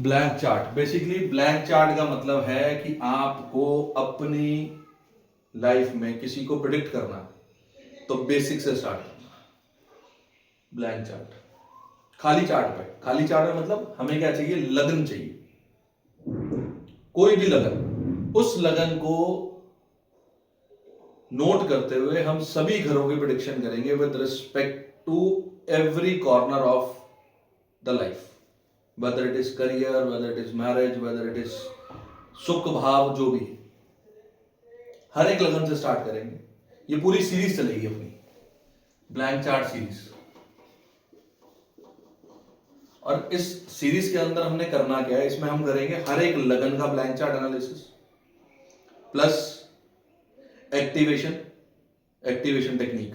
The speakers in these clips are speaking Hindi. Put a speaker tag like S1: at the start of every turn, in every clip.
S1: Blank chart, basically blank chart का मतलब है कि आपको अपनी लाइफ में किसी को प्रिडिक्ट करना है तो बेसिक से स्टार्ट करना। ब्लैंक चार्ट, खाली चार्ट पे, खाली चार्ट में मतलब हमें क्या चाहिए, लगन चाहिए, कोई भी लगन। उस लगन को नोट करते हुए हम सभी घरों की प्रिडिक्शन करेंगे with respect to every corner of the life, whether it is career, whether it is marriage, whether it is सुख भाव, जो भी, हर एक लगन से स्टार्ट करेंगे। ये पूरी सीरीज चलेगी अपनी ब्लैंक चार्ट सीरीज। और इस सीरीज के अंदर हमने करना क्या है, इसमें हम करेंगे हर एक लगन का blank chart analysis plus activation technique.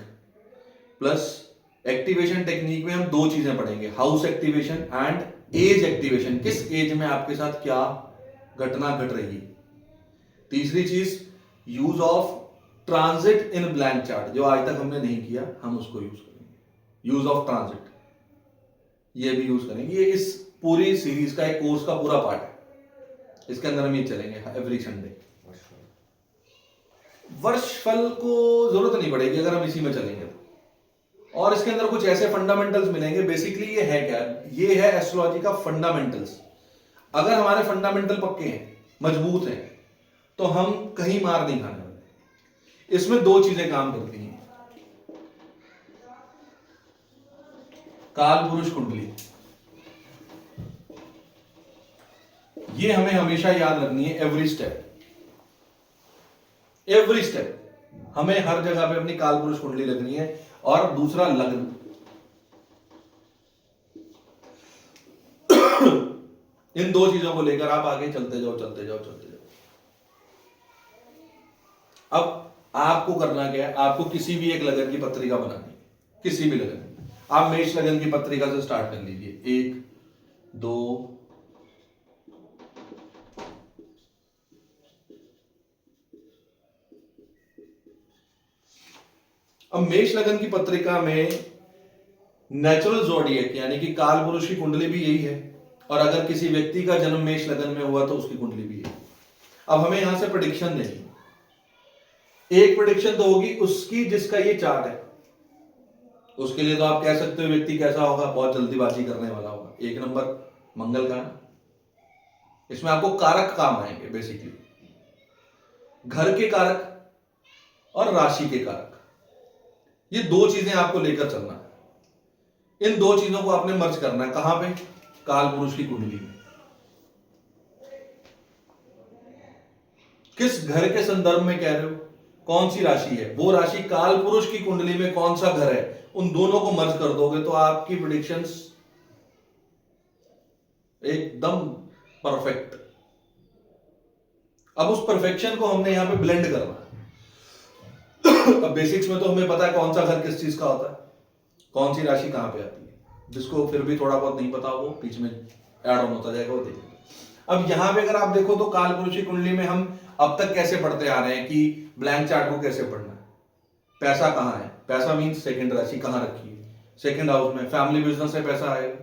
S1: Plus activation technique में हम दो चीजें पढ़ेंगे, house activation and age activation, किस एज में आपके साथ क्या घटना घट रही है। तीसरी चीज use of transit in blank chart, जो आज तक हमने नहीं किया हम उसको यूज करेंगे, यूज ऑफ ट्रांजिट, ये भी यूज करेंगे। ये इस पूरी सीरीज का एक कोर्स का पूरा पार्ट है, इसके अंदर हम ये चलेंगे एवरी संडे। वर्षफल को जरूरत नहीं पड़ेगी अगर हम इसी में चलेंगे तो। और इसके अंदर कुछ ऐसे फंडामेंटल्स मिलेंगे। बेसिकली ये है क्या, ये है एस्ट्रोलॉजी का फंडामेंटल्स। अगर हमारे फंडामेंटल पक्के हैं, मजबूत हैं, तो हम कहीं मार नहीं खाने वाले। इसमें दो चीजें काम करती हैं, काल पुरुष कुंडली, ये हमें हमेशा याद रखनी है। एवरी स्टेप हमें हर जगह पे अपनी काल पुरुष कुंडली लगनी है। और दूसरा लग्न, इन दो चीजों को लेकर आप आगे चलते जाओ। अब आपको करना क्या है, आपको किसी भी एक लगन की पत्रिका बनानी है, किसी भी लगन। आप मेष लगन की पत्रिका से स्टार्ट कर लीजिए, 1 2 अब मेष लगन की पत्रिका में नेचुरल ज़ोडिएक यानी कि काल पुरुष की कुंडली भी यही है। और अगर किसी व्यक्ति का जन्म मेष लगन में हुआ तो उसकी कुंडली भी है। अब हमें यहां से प्रेडिक्शन देनी है। एक प्रेडिक्शन तो होगी उसकी जिसका ये चार्ट है, उसके लिए तो आप कह सकते हो व्यक्ति कैसा होगा, बहुत जल्दीबाजी करने वाला होगा। 1 नंबर मंगल का, इसमें आपको कारक काम आएंगे, बेसिकली घर के कारक और राशि के कारक। ये दो चीजें आपको लेकर चलना है। इन दो चीजों को आपने मर्ज करना है, कहां पे, काल पुरुष की कुंडली में। किस घर के संदर्भ में कह रहे हो, कौन सी राशि है, वो राशि काल पुरुष की कुंडली में कौन सा घर है, उन दोनों को मर्ज कर दोगे तो आपकी प्रेडिक्शंस एकदम परफेक्ट। अब उस परफेक्शन को हमने यहां पे ब्लेंड करना है। अब बेसिक्स में तो हमें पता है कौन सा घर किस चीज का होता है, कौन सी राशि कहां पे आती है। जिसको फिर भी थोड़ा बहुत नहीं पता वो बीच में ऐड ऑन होता जाएगा, वो देखेंगे। अब यहां पे अगर आप देखो तो काल पुरुष की कुंडली में हम अब तक कैसे पढ़ते आ रहे हैं कि ब्लैंक चार्ट को कैसे पढ़ना है। पैसा कहां है, पैसा मीन्स सेकंड राशि कहां रखी है, सेकंड हाउस में। फैमिली बिजनेस से पैसा आएगा।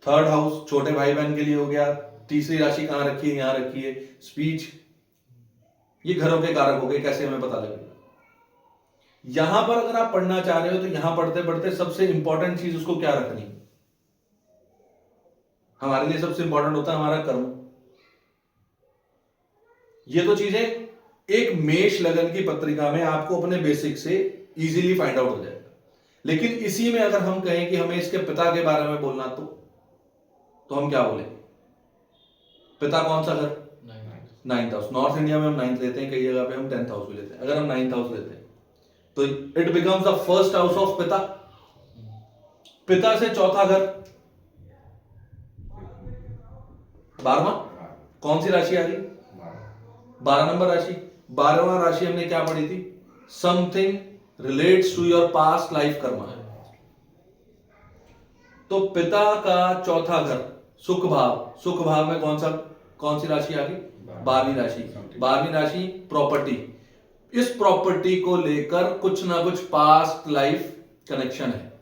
S1: थर्ड हाउस छोटे भाई बहन के लिए हो गया। तीसरी राशि कहां रखी है, यहां रखी है। स्पीच, ये घरों के कारक हो गए, कैसे हमें पता लगेगा। यहां पर अगर आप पढ़ना चाह रहे हो तो यहां पढ़ते पढ़ते सबसे इंपॉर्टेंट चीज उसको क्या रखनी, हमारे लिए सबसे इंपॉर्टेंट होता है हमारा कर्म। ये तो चीजें एक मेष लगन की पत्रिका में आपको अपने बेसिक से इजीली फाइंड आउट हो जाएगा। लेकिन इसी में अगर हम कहें कि हमें इसके पिता के बारे में बोलना तो हम क्या बोलेंगे, पिता कौन सा घर, 9th हाउस। नॉर्थ इंडिया में हम 9th लेते हैं, कई जगह पे हम 10th हाउस भी लेते हैं। अगर हम 9th हाउस लेते हैं तो it becomes the first house of पिता। पिता से चौथा घर 12वां, कौन सी राशि आ रही, 12 नंबर राशि। 12वां राशि हमने क्या पढ़ी थी, something relates to your past life karma. तो पिता का चौथा घर सुख भाव, सुख भाव में कौन सी राशि आ गई, 12वीं राशि। 12वीं राशि प्रॉपर्टी। इस प्रॉपर्टी को लेकर कुछ ना कुछ पास्ट लाइफ कनेक्शन है,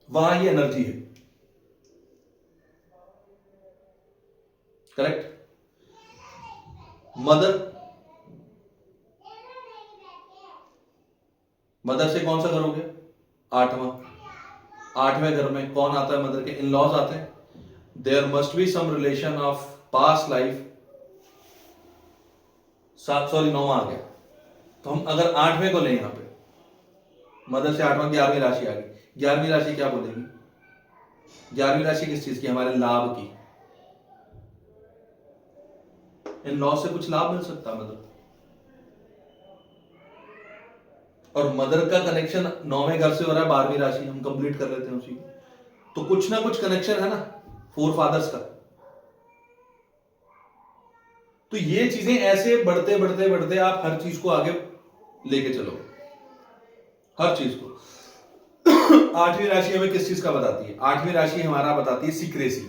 S1: वहां ये एनर्जी है। करेक्ट। मदर, मदर से कौन सा घर हो गया? 8वां। 8वें घर में कौन आता है? मदर के इन लॉज आते हैं। There must be some relation of past life. 9वां आ गया। तो हम अगर 8वें को लें, यहां पे मदर से 8वां, 11वीं राशि आ गई। 11वीं राशि क्या बोलेगी? 11वीं राशि किस चीज की? हमारे लाभ की। इन लॉ से कुछ लाभ मिल सकता है मदर, और मदर का कनेक्शन 9वें घर से हो रहा है। 12वीं राशि हम कंप्लीट कर लेते हैं उसी, तो कुछ ना कुछ कनेक्शन है ना फोर फादर्स का। तो ये चीजें ऐसे बढ़ते बढ़ते बढ़ते आप हर चीज को आगे लेके चलो, हर चीज को। 8वीं राशि हमें किस चीज का बताती है? 8वीं राशि हमारा बताती है सीक्रेसी।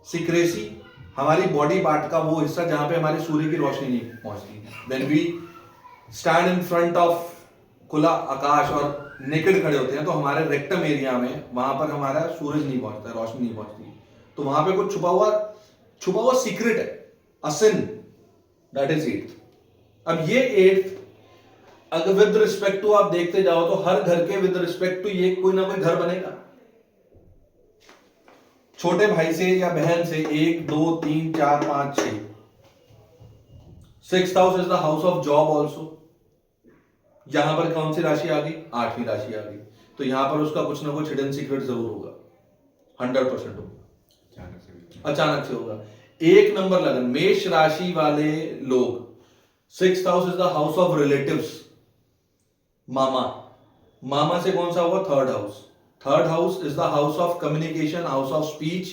S1: सीक्रेसी हमारी बॉडी पार्ट का वो हिस्सा जहां पे हमारी सूर्य की रोशनी नहीं पहुंचती। When we stand in front of खुला आकाश और नेकेड खड़े होते हैं, तो हमारे रेक्टम एरिया में वहां पर हमारा सूरज नहीं पहुंचता, रोशनी नहीं पहुंचती, तो वहां पे कुछ छुपा हुआ सीक्रेट है, अ सिन, दैट इज 8th। अब ये 8th अगर विद रिस्पेक्ट टू आप देखते जाओ तो हर घर के विद रिस्पेक्ट टू ये कोई ना कोई घर बनेगा। छोटे भाई से या बहन से 1 2 3 4 5 6। 6th house is the house of job also. यहां पर कौन सी राशि आ गई? 8वीं राशि आ गई। तो यहां पर उसका कुछ ना कुछ हिडन सीक्रेट जरूर होगा, 100% होगा, अचानक से होगा। 1 नंबर लगन, मेष राशि वाले लोग, 6th house is the house of relatives. मामा से कौन सा हुआ? 3rd house. 3rd house is the house of communication, house of speech,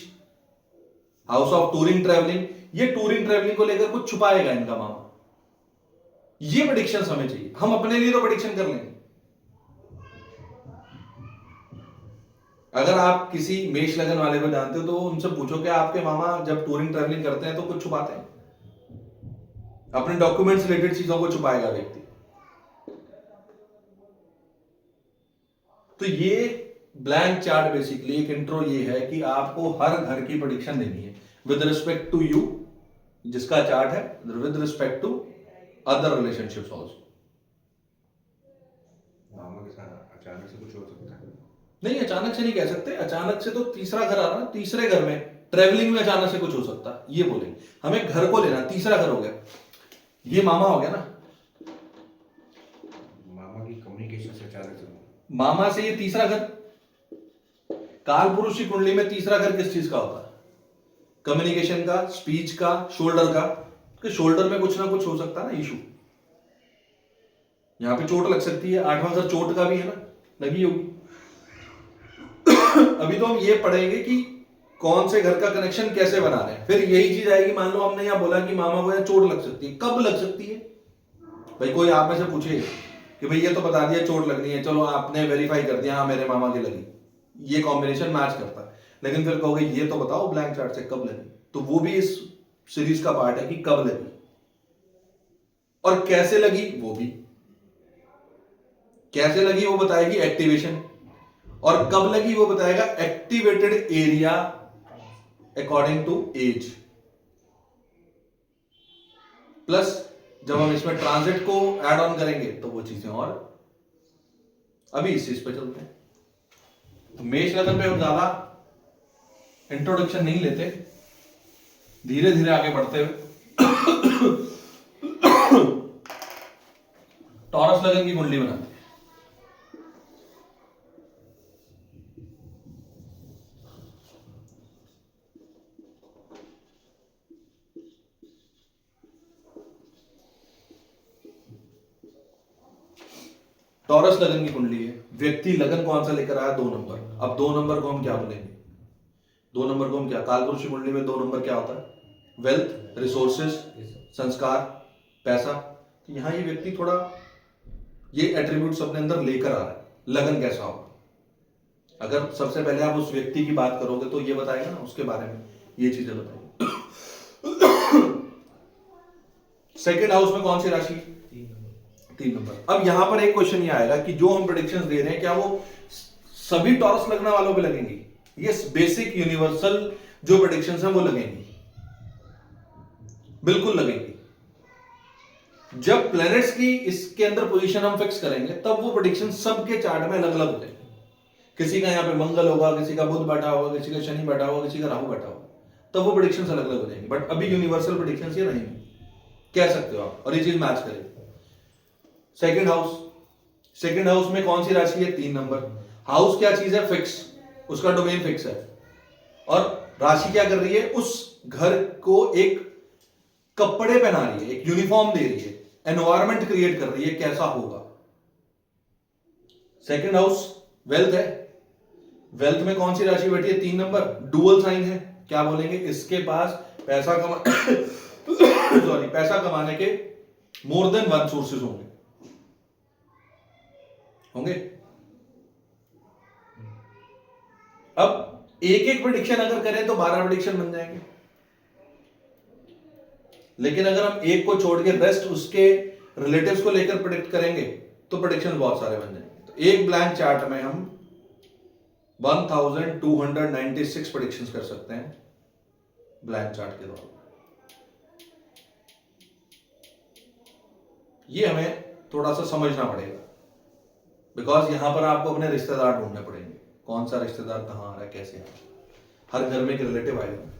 S1: house of touring travelling. ये टूरिंग ट्रेवलिंग को लेकर कुछ छुपाएगा इनका मामा। ये प्रेडिक्शंस हमें चाहिए, हम अपने लिए तो प्रेडिक्शन कर लेंगे। अगर आप किसी मेष लगन वाले को जानते हो तो उनसे पूछो कि आपके मामा जब टूरिंग ट्रैवलिंग करते हैं तो कुछ छुपाते हैं? अपने डॉक्यूमेंट्स रिलेटेड चीजों को छुपाएगा व्यक्ति। तो ये ब्लैंक चार्ट बेसिकली एक इंट्रो ये है कि आपको हर घर की प्रेडिक्शन देनी है विद रिस्पेक्ट टू यू, जिसका चार्ट है, with respect to other relationships also.
S2: मामा के साथ अचानक से कुछ हो सकता है?
S1: नहीं, अचानक से नहीं कह सकते। अचानक से तो तीसरा घर आ रहा है, तीसरे घर में ट्रेवलिंग में अचानक से कुछ हो सकता है, ये बोलेंगे। हमें घर को लेना, तीसरा घर हो गया, ये मामा हो गया ना।
S2: मामा की कम्युनिकेशन से अचानक से,
S1: मामा से ये तीसरा घर। काल पुरुष की कुंडली में तीसरा घर किस चीज का होता है? कम्युनिकेशन का, स्पीच का, शोल्डर का। कि शोल्डर में कुछ ना कुछ हो सकता है ना इशू, यहां पे चोट लग सकती है। 8वां घर चोट का भी है ना, लगी होगी। अभी तो हम ये पढ़ेंगे कि कौन से घर का कनेक्शन कैसे बना रहे हैं, फिर यही चीज आएगी। मान लो हमने यहां बोला कि मामा को यहां चोट लग सकती है, कब लग सकती है? भाई कोई आप में से पूछे कि भाई ये तो बता दिया चोट लगनी है, चलो आपने वेरीफाई कर दिया, हाँ मेरे मामा की लगी, ये कॉम्बिनेशन मैच करता है। लेकिन फिर कहोगे ये तो बताओ ब्लैंक चार्ट से कब लगी, तो वो भी इस सीरीज का पार्ट है कि कब लगी और कैसे लगी। वो भी कैसे लगी वो बताएगी एक्टिवेशन, और कब लगी वो बताएगा activated area according to age. Plus जब हम इसमें ट्रांजिट को ऐड ऑन करेंगे तो वो चीजें और। अभी इस चीज पे चलते हैं। तो मेष लगन पे हम ज्यादा इंट्रोडक्शन नहीं लेते, धीरे धीरे आगे बढ़ते हुए टॉरस लगन की कुंडली बनाते हैं। टॉरस लगन की कुंडली है। व्यक्ति लगन कौन सा लेकर आया? 2 नंबर। अब 2 नंबर को हम क्या बोलेंगे? 2 नंबर को हम क्या, कालपुरुष की कुंडली में 2 नंबर क्या होता है? वेल्थ, रिसोर्सेज, संस्कार, पैसा। तो यहां ये व्यक्ति थोड़ा ये एट्रीब्यूट्स अपने अंदर लेकर आ रहा है। लगन कैसा होगा? अगर सबसे पहले आप उस व्यक्ति की बात करोगे तो ये बताएगा ना उसके बारे में, ये चीजें बताएगा। सेकेंड हाउस में कौन सी राशि? 3 नंबर। अब यहां पर एक क्वेश्चन ये आएगा कि जो हम प्रेडिक्शंस दे रहे हैं क्या वो सभी टॉरस लगने वालों पे लगेंगी? ये बेसिक यूनिवर्सल जो प्रेडिक्शंस हैं वो लगेंगी। बिल्कुल लगेगी। जब प्लैनेट्स की इसके अंदर पोजीशन हम फिक्स करेंगे तब वो प्रेडिक्शन सबके चार्ट में अलग अलग होते हैं। किसी का यहाँ पे मंगल होगा, किसी का बुध बैठा होगा, किसी का शनि बैठा होगा, किसी का राहु बैठा होगा, तब वो प्रेडिक्शंस अलग अलग हो जाएंगे। बट अभी यूनिवर्सल प्रेडिक्शंस ये रहेंगी, कह सकते हो आप, और ये चीज मैच करेगी। सेकंड हाउस, सेकंड हाउस में कौन सी राशि है? 3 नंबर। हाउस क्या चीज है? फिक्स, उसका डोमेन फिक्स है। और राशि क्या कर रही है? उस घर को एक कपड़े पहना रही है, एक यूनिफॉर्म दे रही है, एनवायरमेंट क्रिएट कर रही है कैसा होगा। सेकंड हाउस वेल्थ है। वेल्थ में कौन सी राशि बैठी है? 3 नंबर। डुअल साइन है, क्या बोलेंगे? इसके पास पैसा सॉरी पैसा कमाने के मोर देन 1 सोर्सेज होंगे। अब एक एक प्रेडिक्शन अगर करें तो 12 प्रेडिक्शन बन जाएंगे, लेकिन अगर हम एक को छोड़ के रेस्ट उसके रिलेटिव्स को लेकर प्रेडिक्ट करेंगे तो प्रेडिक्शन बहुत सारे बन जाएंगे। तो एक ब्लैंक चार्ट में हम 1296 प्रेडिक्शंस कर सकते हैं ब्लैंक चार्ट के द्वारा। ये हमें थोड़ा सा समझना पड़ेगा, बिकॉज यहां पर आपको अपने रिश्तेदार ढूंढने पड़ेंगे। कौन सा रिश्तेदार कहां आ रहा है, कैसे आ रहा है। हर घर में एक रिलेटिव आएगा।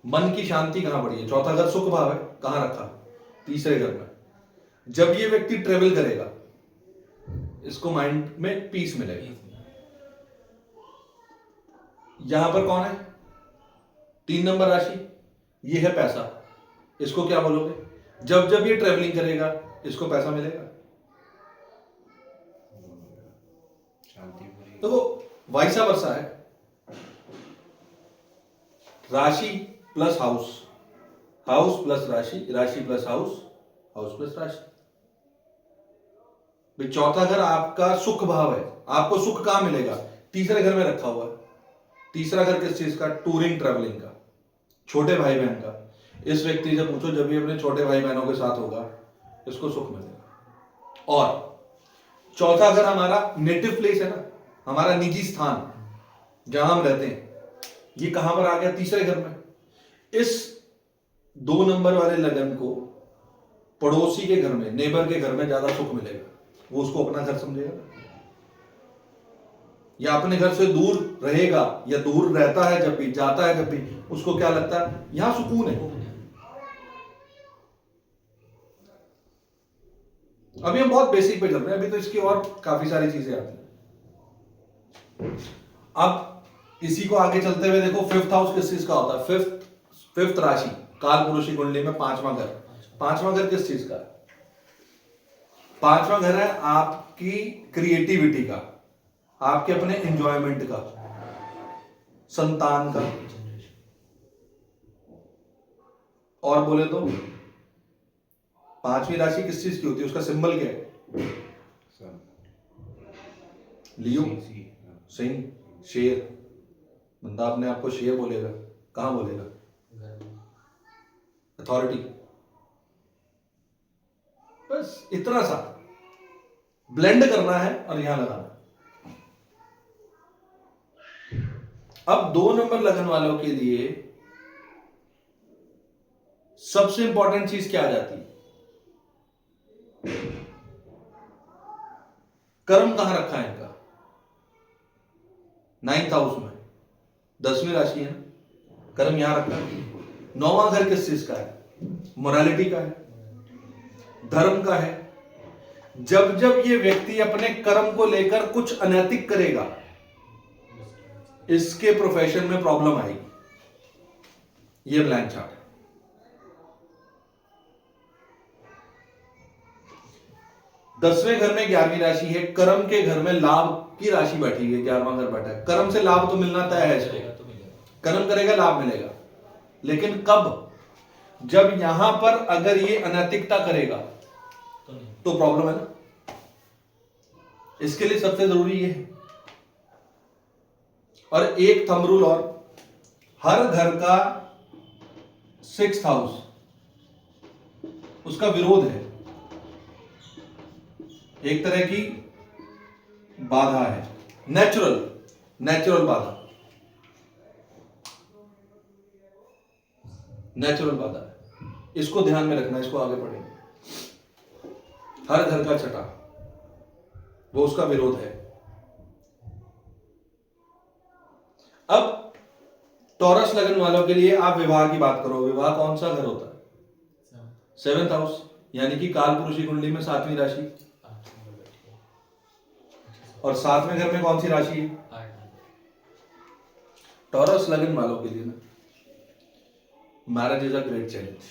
S1: मन की शांति कहां पड़ी है? चौथा घर सुख भाव है, कहां रखा? तीसरे घर में। जब ये व्यक्ति ट्रेवल करेगा इसको माइंड में पीस मिलेगा। यहां पर कौन है? 3 नंबर राशि, ये है पैसा। इसको क्या बोलोगे? जब जब ये ट्रेवलिंग करेगा इसको पैसा मिलेगा।
S2: शांति पूरी।
S1: तो वाइसा वर्षा है, राशि प्लस हाउस, हाउस प्लस राशि, राशि प्लस हाउस, हाउस प्लस राशि। भाई चौथा घर आपका सुख भाव है, आपको सुख कहां मिलेगा? तीसरे घर में रखा हुआ है। तीसरा घर किस चीज का? टूरिंग ट्रैवलिंग का, छोटे भाई बहन का। इस व्यक्ति से पूछो जब भी अपने छोटे भाई बहनों के साथ होगा इसको सुख मिलेगा। और चौथा घर हमारा नेटिव प्लेस है ना, हमारा निजी स्थान जहां हम रहते हैं, ये कहां पर आ गया? तीसरे घर में। इस 2 नंबर वाले लगन को पड़ोसी के घर में, नेबर के घर में ज्यादा सुख मिलेगा। वो उसको अपना घर समझेगा, या अपने घर से दूर रहेगा या दूर रहता है जब भी, जाता है जब भी, उसको क्या लगता है? यहां सुकून है। अभी हम बहुत बेसिक पे चल रहे हैं, अभी तो इसकी और काफी सारी चीजें आती हैं। अब इसी को आगे चलते हुए देखो, 5th हाउस किस चीज का होता है? फिफ्थ राशि काल पुरुषी कुंडली में 5वां घर। 5वां घर किस चीज का? 5वां घर है आपकी क्रिएटिविटी का, आपके अपने एंजॉयमेंट का, संतान का। और बोले तो 5वीं राशि किस चीज की होती है? उसका सिंबल क्या है?
S2: सन।
S1: लियो,
S2: हाँ।
S1: सिंह, शेर। बंदा अपने आप को शेर बोलेगा, कहां बोलेगा? अथॉरिटी। बस इतना सा ब्लेंड करना है और यहां लगाना। अब 2 नंबर लगन वालों के लिए सबसे इंपॉर्टेंट चीज क्या आ जाती है? कर्म कहां रखा है इनका? 9th हाउस में, 10वीं राशि है ना, कर्म यहां रखा है। 9वां घर किस चीज का है? मोरालिटी का है, धर्म का है। जब जब ये व्यक्ति अपने कर्म को लेकर कुछ अनैतिक करेगा इसके प्रोफेशन में प्रॉब्लम आएगी। ये ब्लैंक चार्ट है। दसवें घर में 11वीं राशि है, कर्म के घर में लाभ की राशि बैठी है, 11वां घर बैठा है। कर्म से लाभ तो मिलना तय है इसको, कर्म करेगा लाभ मिलेगा, लेकिन कब? जब यहां पर अगर ये अनैतिकता करेगा तो प्रॉब्लम है ना। इसके लिए सबसे जरूरी ये है। और एक थंब रूल और, हर घर का 6th हाउस उसका विरोध है, एक तरह की बाधा है, नेचुरल। नेचुरल बाधा, नेचुरल बाधा है, इसको ध्यान में रखना, इसको आगे पढ़ेंगे। हर घर का छठा, वो उसका विरोध है। अब टॉरस लगन वालों के लिए आप विवाह की बात करो, विवाह कौन सा घर होता है? 7th हाउस, यानी कि काल पुरुषी कुंडली में 7वीं राशि, और 7वें घर में कौन सी राशि है? टॉरस लगन वालों के लिए ना, marriage is a great challenge.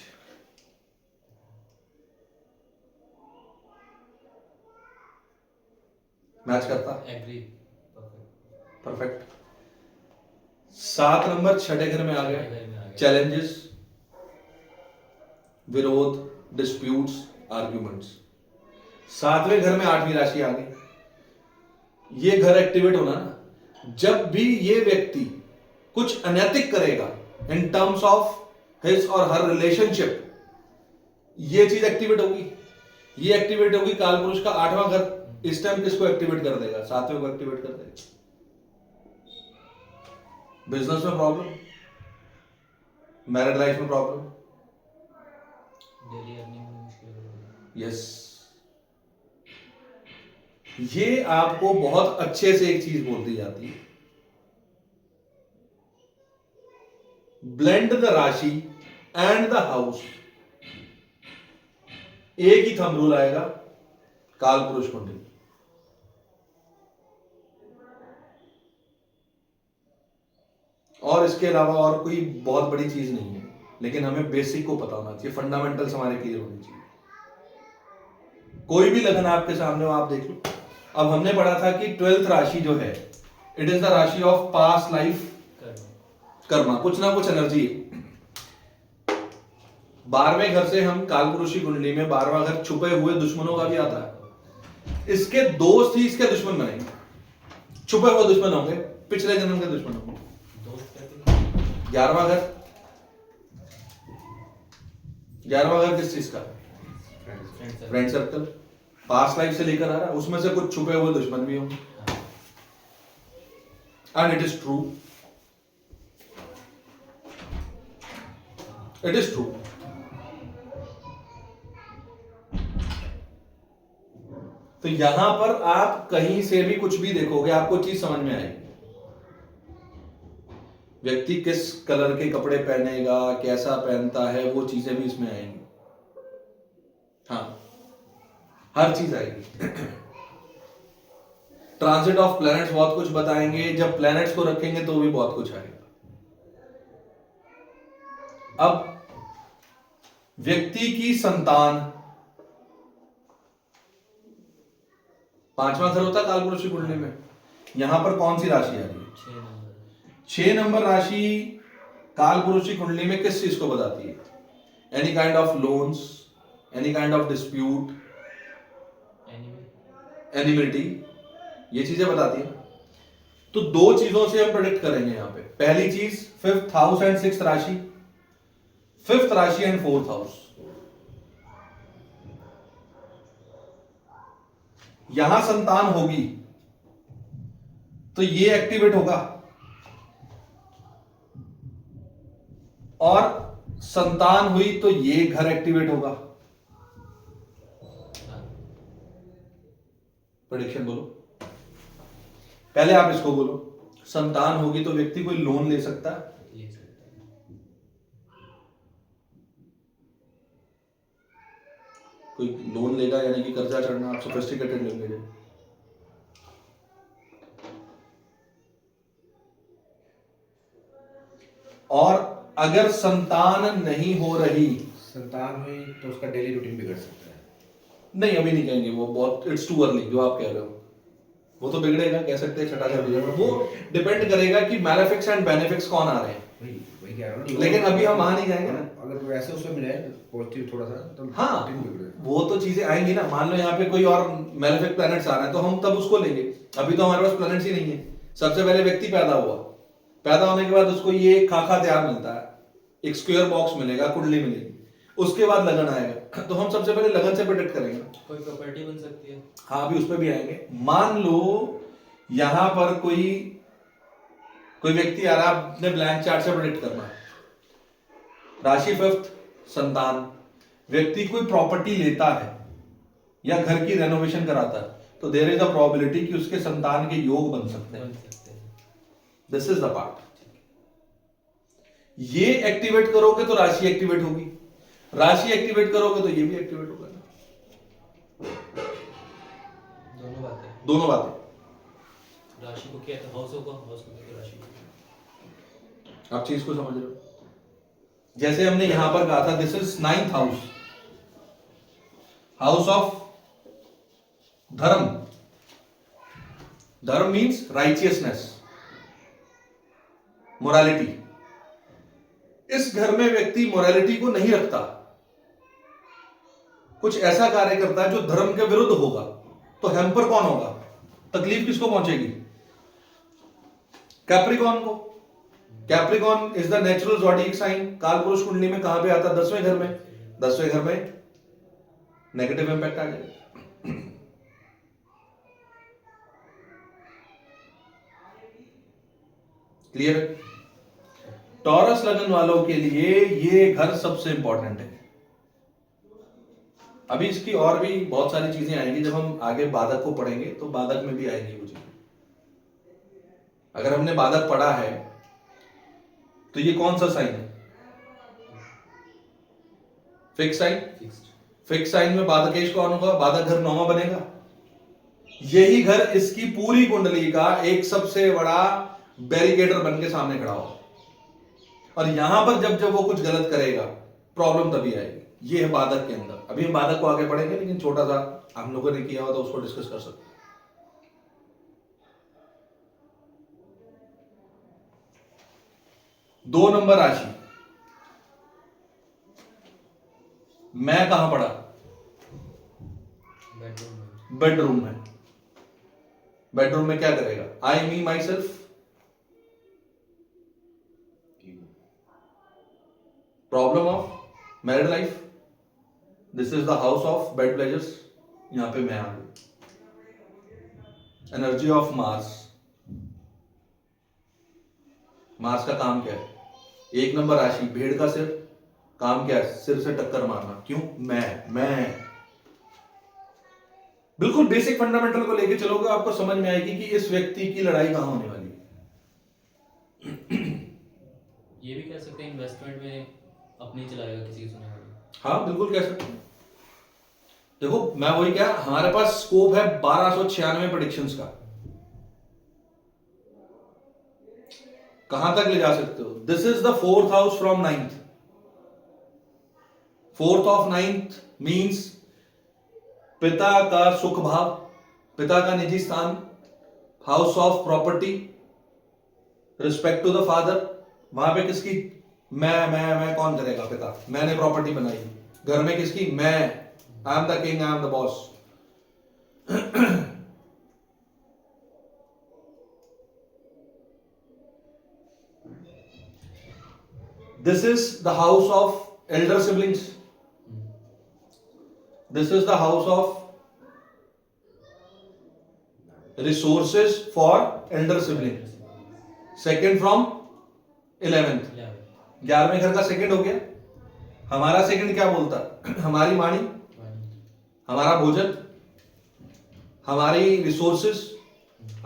S1: Match करता?
S3: एग्री।
S1: परफेक्ट। 7 नंबर छठे घर में आ गया, चैलेंजेस, विरोध, डिस्प्यूट्स, आर्ग्यूमेंट्स। 7वें घर में 8वीं राशि आ गई। ये घर एक्टिवेट होना ना, जब भी ये व्यक्ति कुछ अनैतिक करेगा इन टर्म्स ऑफ हिज और हर रिलेशनशिप, ये चीज एक्टिवेट होगी। ये एक्टिवेट होगी काल पुरुष का 8वां घर। इस टाइम किसको एक्टिवेट कर देगा? 7वें को एक्टिवेट कर देगा। बिजनेस में प्रॉब्लम, मैरिड लाइफ में प्रॉब्लम,
S3: डेली अर्निंग में मुश्किल।
S1: यस। ये आपको बहुत अच्छे से एक चीज बोल दी जाती है, ब्लेंड द राशि एंड द हाउस। एक ही थंब रूल आएगा काल पुरुष कुंडली। और इसके अलावा और कोई बहुत बड़ी चीज नहीं है, लेकिन हमें बेसिक को पता होना चाहिए, फंडामेंटल्स हमारे क्लियर होने चाहिए। कोई भी लगन आपके सामने हो, आप देख लो। अब हमने पढ़ा था कि 12th राशि जो है, इट इज द राशि ऑफ पास्ट लाइफ कर्मा, कुछ ना कुछ एनर्जी है। 12वें घर से हम कालपुरुषी कुंडली में 12वां घर छुपे हुए दुश्मनों का भी आता है। इसके दोस्त ही इसके दुश्मन बनेंगे, छुपे हुए दुश्मन होंगे, पिछले जन्म के दुश्मन होंगे। 11वां घर, 11वां घर किस चीज का? फ्रेंड सर्कल, पास्ट लाइफ से लेकर आ रहा है, उसमें से कुछ छुपे हुए दुश्मन भी होंगे। And it is true, it is true. तो यहां पर आप कहीं से भी कुछ भी देखोगे, आपको चीज समझ में आएगी। व्यक्ति किस कलर के कपड़े पहनेगा, कैसा पहनता है, वो चीजें भी इसमें आएंगी। हाँ, हर चीज आएगी। ट्रांजिट ऑफ प्लैनेट्स बहुत कुछ बताएंगे, जब प्लैनेट्स को रखेंगे तो भी बहुत कुछ आएगा। अब व्यक्ति की संतान, 5वां घर होता है कालपुरुषी कुंडली में। यहां पर कौन सी राशि आ रही है? 6 नंबर राशि कालपुरुषी कुंडली में किस चीज को बताती है? Any kind of loans, any kind of dispute, enmity, ये चीजें बताती है। तो दो चीजों से हम प्रेडिक्ट करेंगे यहां पे। पहली चीज 5th हाउस एंड 6th राशि, 5th राशि एंड 4th हाउस। यहां संतान होगी तो ये एक्टिवेट होगा, और संतान हुई तो ये घर एक्टिवेट होगा। प्रेडिक्शन बोलो, पहले आप इसको बोलो। संतान होगी तो व्यक्ति कोई लोन ले सकता है, कोई लोन लेगा, यानी कि कर्जा चढ़ना, आप सोफिस्टिकेटेड लेंगे। और अगर संतान नहीं हो रही,
S2: संतान हुई तो उसका डेली रूटीन बिगड़ सकता है।
S1: नहीं अभी नहीं कहेंगे, वो बहुत इट्स टू अर्ली जो आप कह रहे हो। वो तो बिगड़ेगा, कह सकते हैं छठा घर बिगड़ेगा। वो डिपेंड करेगा कि मैलेफिक्स एंड बेनिफिक्स कौन आ रहे हैं।
S2: वही कह रहा हूं ना।
S1: लेकिन अभी हम वहां नहीं जाएंगे ना।
S2: अगर वो ऐसे उसमें मिले पॉजिटिव थोड़ा सा तो
S1: हाँ,
S2: रूटीन बिगड़ेगा।
S1: वो तो चीजें आएंगी ना। मान लो यहाँ पे कोई और मैलेफिक प्लैनेट्स आ रहे हैं तो हम तब उसको लेंगे। अभी तो हमारे पास प्लैनेट्स ही नहीं है। सबसे पहले व्यक्ति पैदा हुआ, पैदा होने के बाद उसको ये खाका तैयार मिलता है, एक स्क्वायर बॉक्स मिलेगा, कुंडली मिलेगी, उसके बाद लगन आएगा। तो हम सबसे पहले लगन से प्रेडिक्ट करेंगे।
S3: कोई प्रॉपर्टी बन सकती है।
S1: हाँ, अभी उस पर भी आएंगे। मान लो यहां पर कोई कोई व्यक्ति आ रहा है, अपने ब्लैंक चार्ट से प्रेडिक्ट करना है। राशि फिफ्थ, संतान। व्यक्ति कोई प्रॉपर्टी लेता है या घर की रेनोवेशन कराता है, तो देयर इज अ प्रोबेबिलिटी कि उसके संतान के योग बन सकते हैं।
S3: बन सकते हैं।
S1: This is the part. ये एक्टिवेट करोगे तो राशि एक्टिवेट होगी, राशि एक्टिवेट करोगे तो ये भी एक्टिवेट होगा।
S3: दोनों बातें।
S1: दोनों बातें।
S3: राशि को क्या था, हाउस होगा, हाउस को क्या राशि।
S1: आप चीज को समझ रहे हो? जैसे हमने यहां पर कहा था, this is 9th house, house of धर्म। धर्म मीन्स राइचियसनेस, मोरालिटी। इस घर में व्यक्ति मोरालिटी को नहीं रखता, कुछ ऐसा कार्य करता है जो धर्म के विरुद्ध होगा, तो हैम्पर कौन होगा, तकलीफ किसको पहुंचेगी? कैप्रिकॉन को। Capricorn is the natural zodiac sign. कालपुरुष कुंडली में कहां पे आता है? 10वें घर में। 10वें घर में नेगेटिव इंपैक्ट आ जाएगा। क्लियर? टॉरस लगन वालों के लिए ये घर सबसे इंपॉर्टेंट है। अभी इसकी और भी बहुत सारी चीजें आएंगी, जब हम आगे बाधक को पढ़ेंगे तो बाधक में भी आएंगी वो चीजें। अगर हमने बाधक पढ़ा है तो ये कौन सा साइन है? Fix sign. फिक्स साइन में बाधकेश कौन होगा? बाधक घर 9वां बनेगा। यही घर इसकी पूरी कुंडली का एक सबसे बड़ा बैरिकेडर बन के सामने खड़ा होगा, और यहां पर जब जब वो कुछ गलत करेगा, प्रॉब्लम तभी आएगी। ये है बाधक के अंदर। अभी हम बाधक को आगे पढ़ेंगे, लेकिन छोटा सा हम लोगों ने किया हुआ तो उसको डिस्कस कर सकते हैं। 2 नंबर राशि, मैं कहां पढ़ा?
S3: बेडरूम में।
S1: बेडरूम में। बेडरूम में क्या करेगा? I me myself, problem of married life. This is the house of bed pleasures. यहां पे मैं आ गई। Energy of Mars. मार्स का काम क्या है? 1 नंबर राशि, भेड़ का सिर। काम क्या है? सिर से टक्कर मारना। क्यों? मैं बिल्कुल बेसिक फंडामेंटल को लेके चलोगे, आपको समझ में आएगी कि इस व्यक्ति की लड़ाई कहां होने वाली है।
S3: ये भी कह सकते हैं इन्वेस्टमेंट में अपनी चलाएगा, किसी की सुनेगा।
S1: हाँ, बिल्कुल कह सकते हैं। देखो, मैं वही क्या, हमारे पास स्कोप है 1296 प्रेडिक्शंस का। कहां तक ले जा सकते हो? This is the 4th house from 9th। 4th ऑफ 9th मीन्स पिता का सुख भाव, पिता का निजी स्थान, house of property, respect to the father. वहां पे किसकी? मैं कौन करेगा? पिता। मैंने प्रॉपर्टी बनाई। घर में किसकी? मैं। I am the king, I am the boss. This is the house of Elder siblings. This is the house of resources for Elder sibling. Second from 11th। 11वें घर का सेकंड हो गया। हमारा सेकंड क्या बोलता है? हमारी वाणी, हमारा भोजन, हमारी रिसोर्सेस।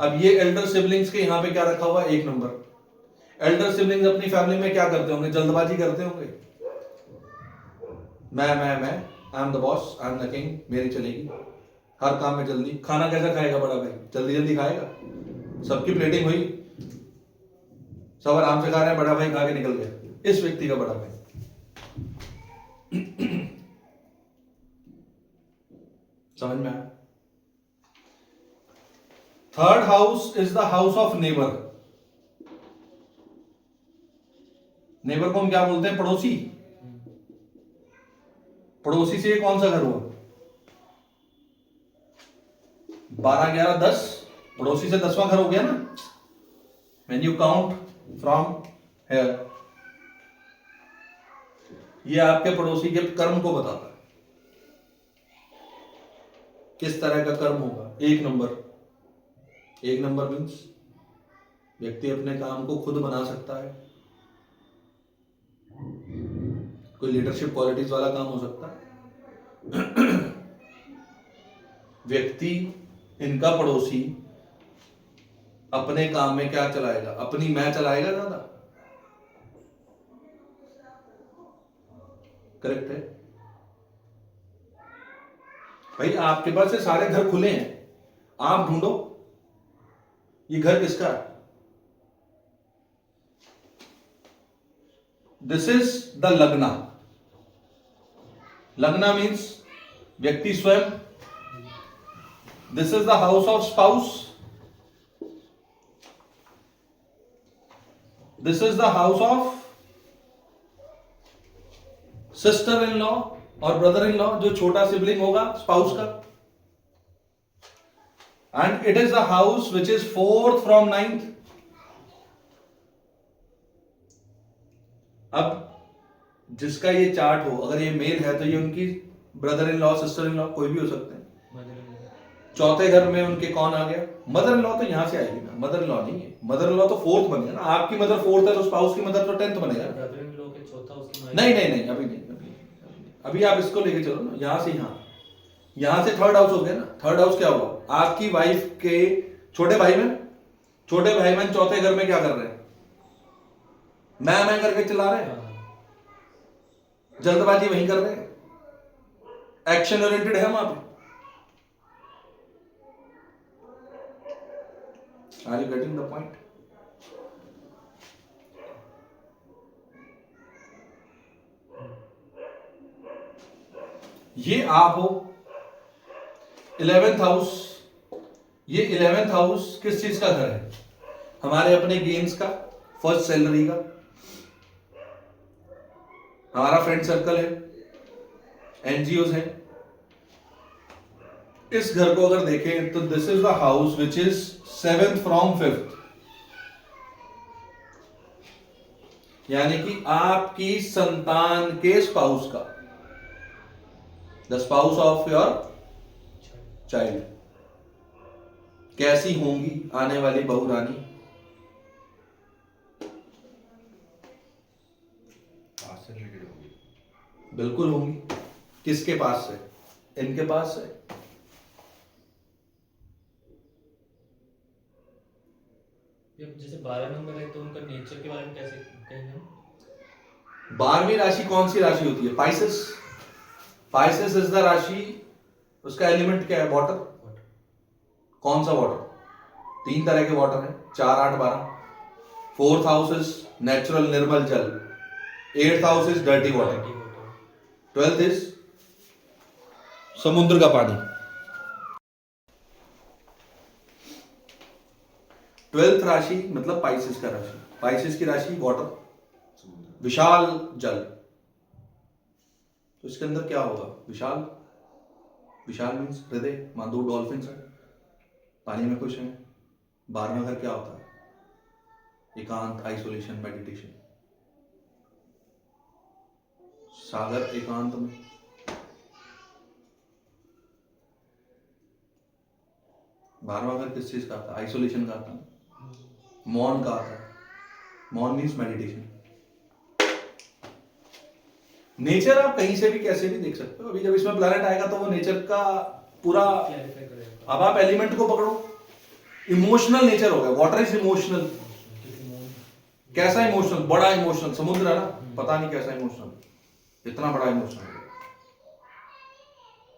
S1: अब ये एल्डर सिबलिंग्स के यहां पे क्या रखा हुआ? 1 नंबर। एल्डर सिबलिंग्स अपनी फैमिली में क्या करते होंगे? जल्दबाजी करते होंगे। मैं I am the boss, I am the king, मेरी चलेगी, हर काम में जल्दी। खाना कैसा खाएगा बड़ा भाई? जल्दी जल्दी खाएगा। सबकी प्लेटिंग हुई, सब आराम से खा रहे हैं, बड़ा भाई खा के निकल गया। इस व्यक्ति का बड़ा भाई। समझ में आया? 3rd house is the house of neighbour. Neighbour को हम क्या बोलते हैं? पड़ोसी। पड़ोसी से ये कौन सा घर हुआ? 12, 11, 10। पड़ोसी से 10वां घर हो गया ना। When you count from here, ये आपके पड़ोसी के कर्म को बताता है, किस तरह का कर्म होगा। 1 नंबर। 1 नंबर मीन्स व्यक्ति अपने काम को खुद बना सकता है, कोई लीडरशिप क्वालिटीज वाला काम हो सकता है। व्यक्ति, इनका पड़ोसी अपने काम में क्या चलाएगा, अपनी मैं चलाएगा ज्यादा, करेक्ट है भाई। आपके पास से सारे घर खुले हैं, आप ढूंढो ये घर किसका है। दिस इज द लग्ना। लग्ना मीन्स व्यक्ति स्वयं। This is the house of spouse. This is the house of sister in law और ब्रदर इन लॉ, जो छोटा सिबलिंग होगा स्पाउस का। And it is the house which is 4th from 9th। अब जिसका ये चार्ट हो, अगर ये मेल है तो ये उनकी brother in law, sister in law कोई भी हो सकते हैं। चौथे घर में उनके कौन आ गया, मदर इन लॉ तो यहां से आएगी ना, मदर इन लॉ नहीं है, मदर इन लॉ तो 4th बनेगा ना। आपकी मदर 4th है तो स्पाउस की मदर तो 10th बनेगा। नहीं नहीं नहीं, अभी नहीं, अभी आप इसको लेके चलो ना, यहां से यहां से 3rd हाउस हो गया ना। 3rd हाउस क्या हुआ, आपकी वाइफ के छोटे भाई बहन चौथे घर में क्या कर रहे हैं, मैं करके चला रहे हैं, जल्दबाजी वहीं कर रहे हैं, एक्शन ओरिएंटेड है वहां पे। Are you getting the point? ये आप हो 11th हाउस। ये 11th हाउस किस चीज का घर है, हमारे अपने गेन्स का, फर्स्ट सैलरी का, हमारा फ्रेंड सर्कल है, एनजीओज है। इस घर को अगर देखें तो this is the house which is 7th from 5th। यानी कि आपकी संतान के स्पाउस का, the spouse of your child. कैसी होंगी आने वाली बहू रानी,
S2: पास से रिलेटेड होगी,
S1: बिल्कुल होंगी। किसके पास से, इनके पास से।
S3: जैसे 12 नंबर है तो उनका नेचर के बारे में कैसे कहेंगे?
S1: 12वीं राशि कौन सी राशि होती है, पाइसेस। पाइसेस इज द राशि, उसका एलिमेंट क्या है, वाटर। कौन सा वाटर, 3 तरह के वाटर हैं, 4, 8, 12। 4th हाउस इज नेचुरल निर्मल जल, 8th house is dirty water, 12th is समुद्र का पानी। 12th राशि मतलब पाइसेस का राशि, पाइसेस की राशि वाटर, विशाल जल। तो इसके अंदर क्या होगा, विशाल। विशाल मीन्स हृदय, वहां 2 डॉल्फिन्स हैं, पानी में खुश हैं। 12वां घर क्या होता है, एकांत, आइसोलेशन, मेडिटेशन, सागर एकांत में। बारहवां घर किस चीज का आता है, आइसोलेशन का आता है, मौन का आता है। मौन मीन्स मेडिटेशन। नेचर आप कहीं से भी कैसे भी देख सकते हो। अभी जब इसमें प्लैनेट आएगा तो वो नेचर का पूरा, अब आप एलिमेंट को पकड़ो, इमोशनल नेचर होगा। Water is emotional. कैसा इमोशनल, बड़ा इमोशनल, समुद्र है ना, पता नहीं कैसा इमोशनल, इतना बड़ा इमोशनल।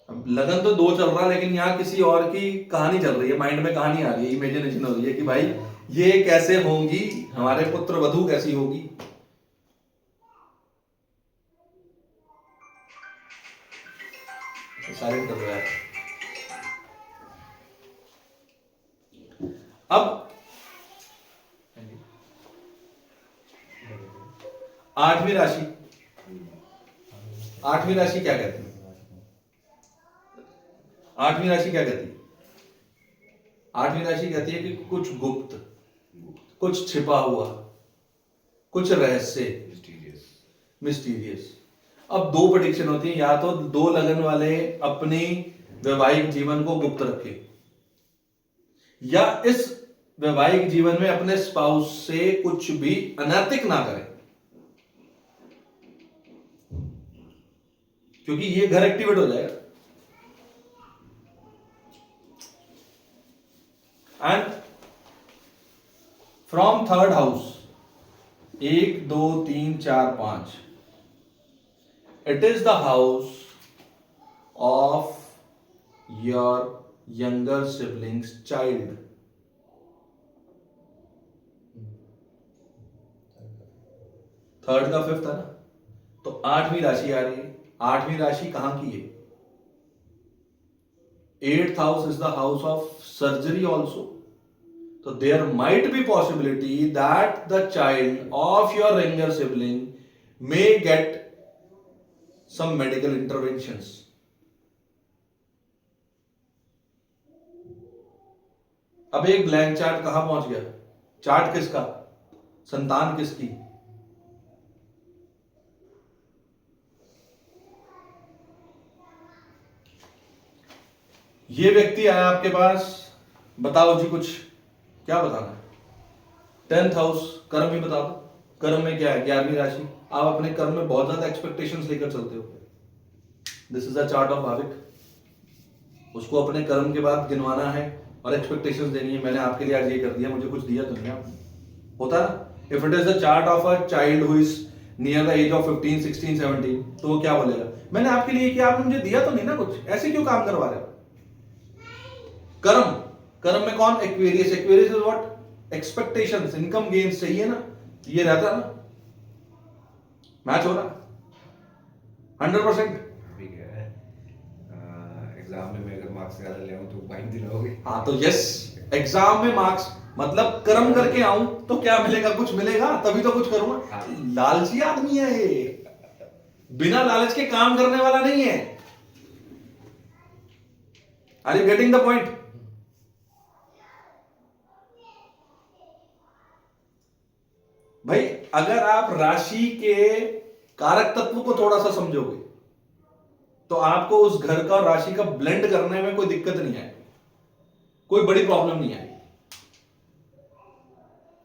S1: अब लगन तो 2 चल रहा है, लेकिन यहाँ किसी और की कहानी चल रही है, माइंड में कहानी आ रही है, इमेजिनेशन हो रही है कि भाई ये कैसे होंगी, हमारे पुत्र वधू कैसी होगी। सारे कर रहा है। अब 8वीं राशि, 8वीं राशि क्या कहती है, 8वीं राशि क्या कहती है, 8वीं राशि कहती है कि कुछ गुप्त, कुछ छिपा हुआ, कुछ रहस्य, मिस्टीरियस। अब 2 प्रेडिक्शन होती है, या तो 2 लगन वाले अपनी वैवाहिक जीवन को गुप्त रखें, या इस वैवाहिक जीवन में अपने स्पाउस से कुछ भी अनैतिक ना करें, क्योंकि ये घर एक्टिवेट हो जाएगा। And from third house, 1 2 3 4 5, it is the house of your younger siblings child. Third का फिफ्थ है ना, तो 8वीं राशि आ रही है। 8वीं राशि कहां की है? 8th house is the house of surgery also. तो there might be possibility that the child of your younger sibling may get some medical interventions. अब एक ब्लैंक चार्ट कहां पहुंच गया? चार्ट किसका? संतान किसकी? ये व्यक्ति आया आपके पास, बताओ जी कुछ, क्या बताना है? 10th हाउस, कर्म ही बता दो। कर्म में क्या है? 11वीं राशि। आप अपने कर्म में बहुत ज्यादा एक्सपेक्टेशंस लेकर चलते हो। This is the chart of Bhavik. उसको अपने कर्म के बाद गिनवाना है और एक्सपेक्टेशंस देनी है। मैंने आपके लिए आज ये कर दिया, मुझे कुछ दिया तो नहीं आपने, होता ना। If it is the chart of a child who is near the age of 15 16 17, तो वो क्या बोलेगा? मैंने आपके लिए किया, आपने मुझे दिया तो नहीं ना कुछ, ऐसे क्यों काम करवा रहे हो? कर्म, कर्म में कौन? Aquarius. Aquarius is what? Expectations, income gains चाहिए ना, ये रहता ना। मैच हो रहा 100%।
S2: अभी क्या है, एग्जाम में मैं अगर मार्क्स ज्यादा ले आऊं तो बाइक दिलाओगे?
S1: हाँ तो यस, एग्जाम में मार्क्स मतलब कर्म करके आऊं तो क्या मिलेगा? कुछ मिलेगा तभी तो कुछ करूंगा। लालची आदमी है ये, बिना लालच के काम करने वाला नहीं है। Are you getting the point? भाई अगर आप राशि के कारक तत्व को थोड़ा सा समझोगे तो आपको उस घर का और राशि का ब्लेंड करने में कोई दिक्कत नहीं आएगी, कोई बड़ी प्रॉब्लम नहीं आएगी।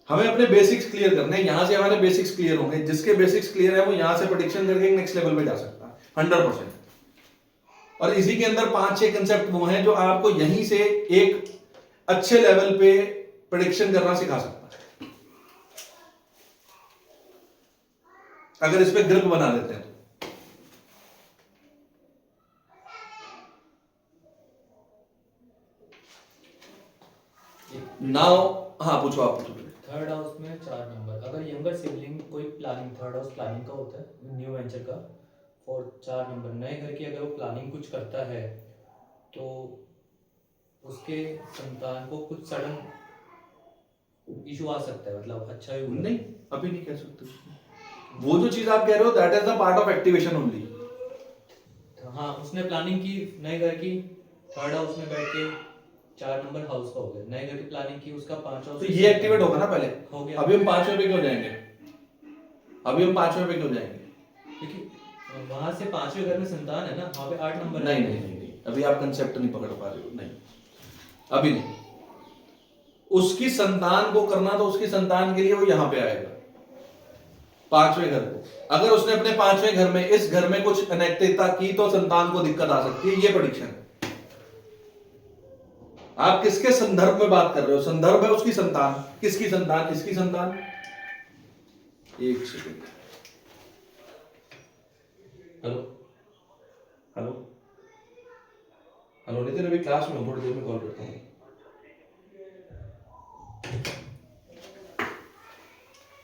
S1: हमें अपने बेसिक्स क्लियर करने हैं, यहां से हमारे बेसिक्स क्लियर होंगे। जिसके बेसिक्स क्लियर है वो यहां से प्रेडिक्शन करके नेक्स्ट लेवल पे जा सकता है 100%। और इसी के अंदर 5-6 कंसेप्ट वो हैं जो आपको यहीं से एक अच्छे लेवल पे प्रेडिक्शन करना सिखा सकता है, अगर इस पे ग्रिप बना लेते हैं तो। नाउ हाँ पूछो, आप पूछो।
S3: थर्ड हाउस में 4 नंबर, अगर यंगर सिबलिंग कोई प्लानिंग, थर्ड हाउस प्लानिंग का होता है, न्यू वेंचर का, और 4 नंबर नए घर की अगर वो प्लानिंग कुछ करता है तो उसके संतान को कुछ सडन इशू आ सकता है, मतलब अच्छा ही
S1: नहीं, अभी नहीं कह सकते। वो जो चीज आप कह रहे हो that is the part of activation only.
S3: हाँ, उसने प्लानिंग की नए घर की, थर्ड हाउस में बैठ के 4 नंबर हाउस का हो गया, नए घर की प्लानिंग की, उसका 5 हाउस
S1: तो ये एक्टिवेट होगा ना पहले,
S3: हो गया।
S1: अभी हम 5वें पे क्यों जाएंगे? अभी हम 5वें पे क्यों जाएंगे?
S3: क्योंकि वहां से 5वें घर में संतान है ना, वहां पे 8 नंबर
S1: नहीं नहीं नहीं नहीं, अभी आप कंसेप्ट नहीं पकड़ पा रहे हो। नहीं, अभी नहीं। उसकी संतान को करना तो उसकी संतान के लिए वो यहां पे आएगा 5वें घर को। अगर उसने अपने 5वें घर में, इस घर में कुछ अनैतिकता की तो संतान को दिक्कत आ सकती है, ये प्रेडिक्शन है। आप किसके संदर्भ में बात कर रहे हो? संदर्भ है उसकी संतान। किसकी संतान? इसकी संतान। एक second. Hello hello hello Nitin, अभी क्लास में हूं, थोड़ी देर में कॉल करता हूं।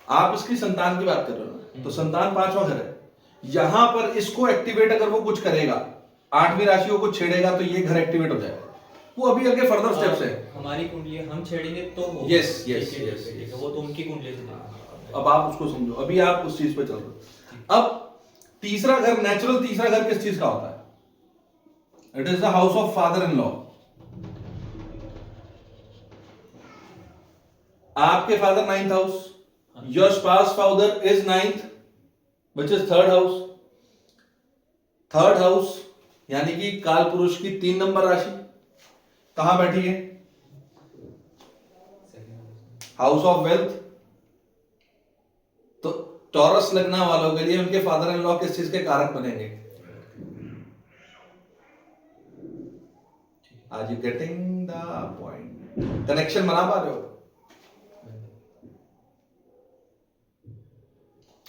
S1: आप इसकी संतान की बात कर रहे हो ना, तो संतान 5वां घर है। यहां पर इसको एक्टिवेट अगर वो कुछ करेगा, 8वीं राशि को कुछ छेड़ेगा तो ये घर एक्टिवेट हो जाएगा। वो अभी आगे फर्दर स्टेप्स है।
S3: हमारी कुंडली हम छेड़ेंगे तो होगा।
S1: Yes, yes,
S3: ठीक है,
S1: yes,
S3: ठीक है,
S1: yes.
S3: वो तो उनकी कुंडली से देखा।
S1: अब आप उसको समझो, अभी आप उस चीज पे चल रहे हो। अब तीसरा घर, नेचुरल तीसरा घर किस चीज का होता है? It is the house of father in law. आपके father 9th house, your spouse father is 9th, which is 3rd house. 3rd house यानी कि काल पुरुष की 3 नंबर राशि कहां बैठी है? हाउस ऑफ वेल्थ, तो टॉरस लगना वालों के लिए उनके फादर इन लॉ किस चीज के कारक बनेंगे? Are you getting the point? Connection बना पा रहे हो?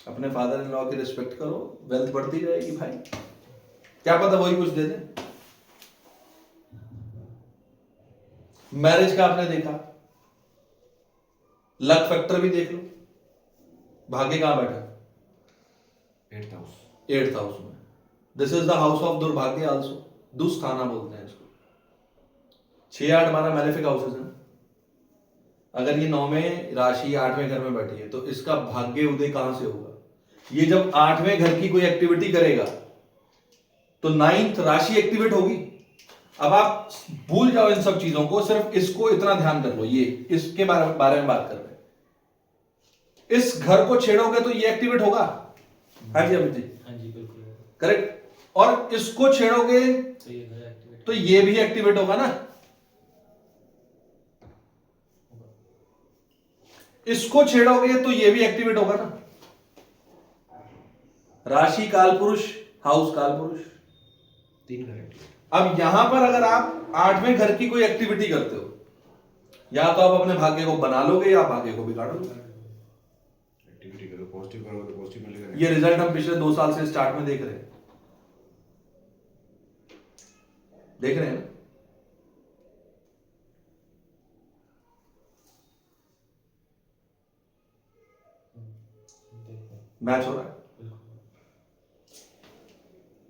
S1: अपने फादर इन लॉ की रिस्पेक्ट करो, वेल्थ बढ़ती जाएगी भाई, क्या पता वही कुछ दे दे। मैरिज का आपने देखा, लक फैक्टर भी देख लो, भाग्य कहां बैठा?
S2: 8th house.
S1: 8th हाउस में। This is the house of दुर्भाग्य आल्सो, दुस्थाना बोलते हैं इसको। 6, 8, 12 मैलेफिक हाउसेस हैं। अगर ये 9वें राशि 8वें घर में बैठी है तो इसका भाग्य उदय कहां से होगा? ये जब 8वें घर की कोई एक्टिविटी करेगा तो 9th राशि एक्टिवेट होगी। अब आप भूल जाओ इन सब चीजों को, सिर्फ इसको इतना ध्यान कर लो, ये इसके बारे में बात कर रहे हैं। इस घर को छेड़ोगे तो ये एक्टिवेट होगा। हाँ जी अमित जी,
S3: हाँ जी बिल्कुल
S1: करेक्ट। और इसको छेड़ोगे
S3: तो ये घर एक्टिवेट
S1: तो ये भी एक्टिवेट होगा ना। इसको छेड़ोगे तो ये भी एक्टिवेट होगा ना। राशि काल पुरुष, हाउस काल पुरुष।
S2: 3 घर एक्टिवेट।
S1: अब यहां पर अगर आप 8वें घर की कोई एक्टिविटी करते हो, या तो आप अपने भाग्य को बना लोगे या भाग्य को बिगाड़ोगे।
S2: एक्टिविटी करो, पॉजिटिव करो तो पॉजिटिव मिलेगा।
S1: ये रिजल्ट हम पिछले 2 साल से स्टार्ट में देख रहे हैं, देख रहे हैं ना? मैच हो रहा है।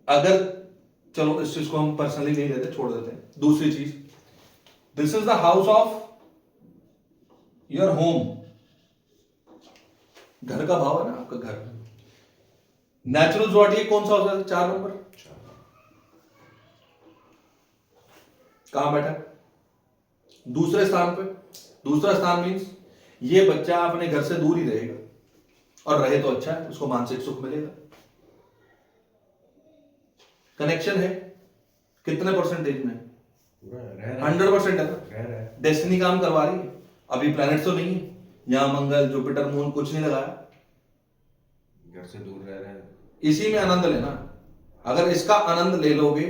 S1: अगर चलो इस चीज को हम पर्सनली नहीं लेते, छोड़ देते हैं। दूसरी चीज, this is the house of your home, घर का भाव है ना आपका घर। नेचुरल ज़ोडिएक कौन सा होता है? 4 नंबर। कहां बैठा? दूसरे स्थान पे। दूसरा स्थान मीन्स ये बच्चा अपने घर से दूर ही रहेगा, और रहे तो अच्छा है, उसको मानसिक सुख मिलेगा। कनेक्शन है कितने परसेंटेज में? 100% है ना। डेस्टिनी काम करवा रही है। अभी प्लैनेट तो नहीं है यहां, मंगल जुपिटर मून कुछ नहीं लगाया,
S2: घर से दूर रह रहे हैं।
S1: इसी में आनंद लेना। अगर इसका आनंद ले लोगे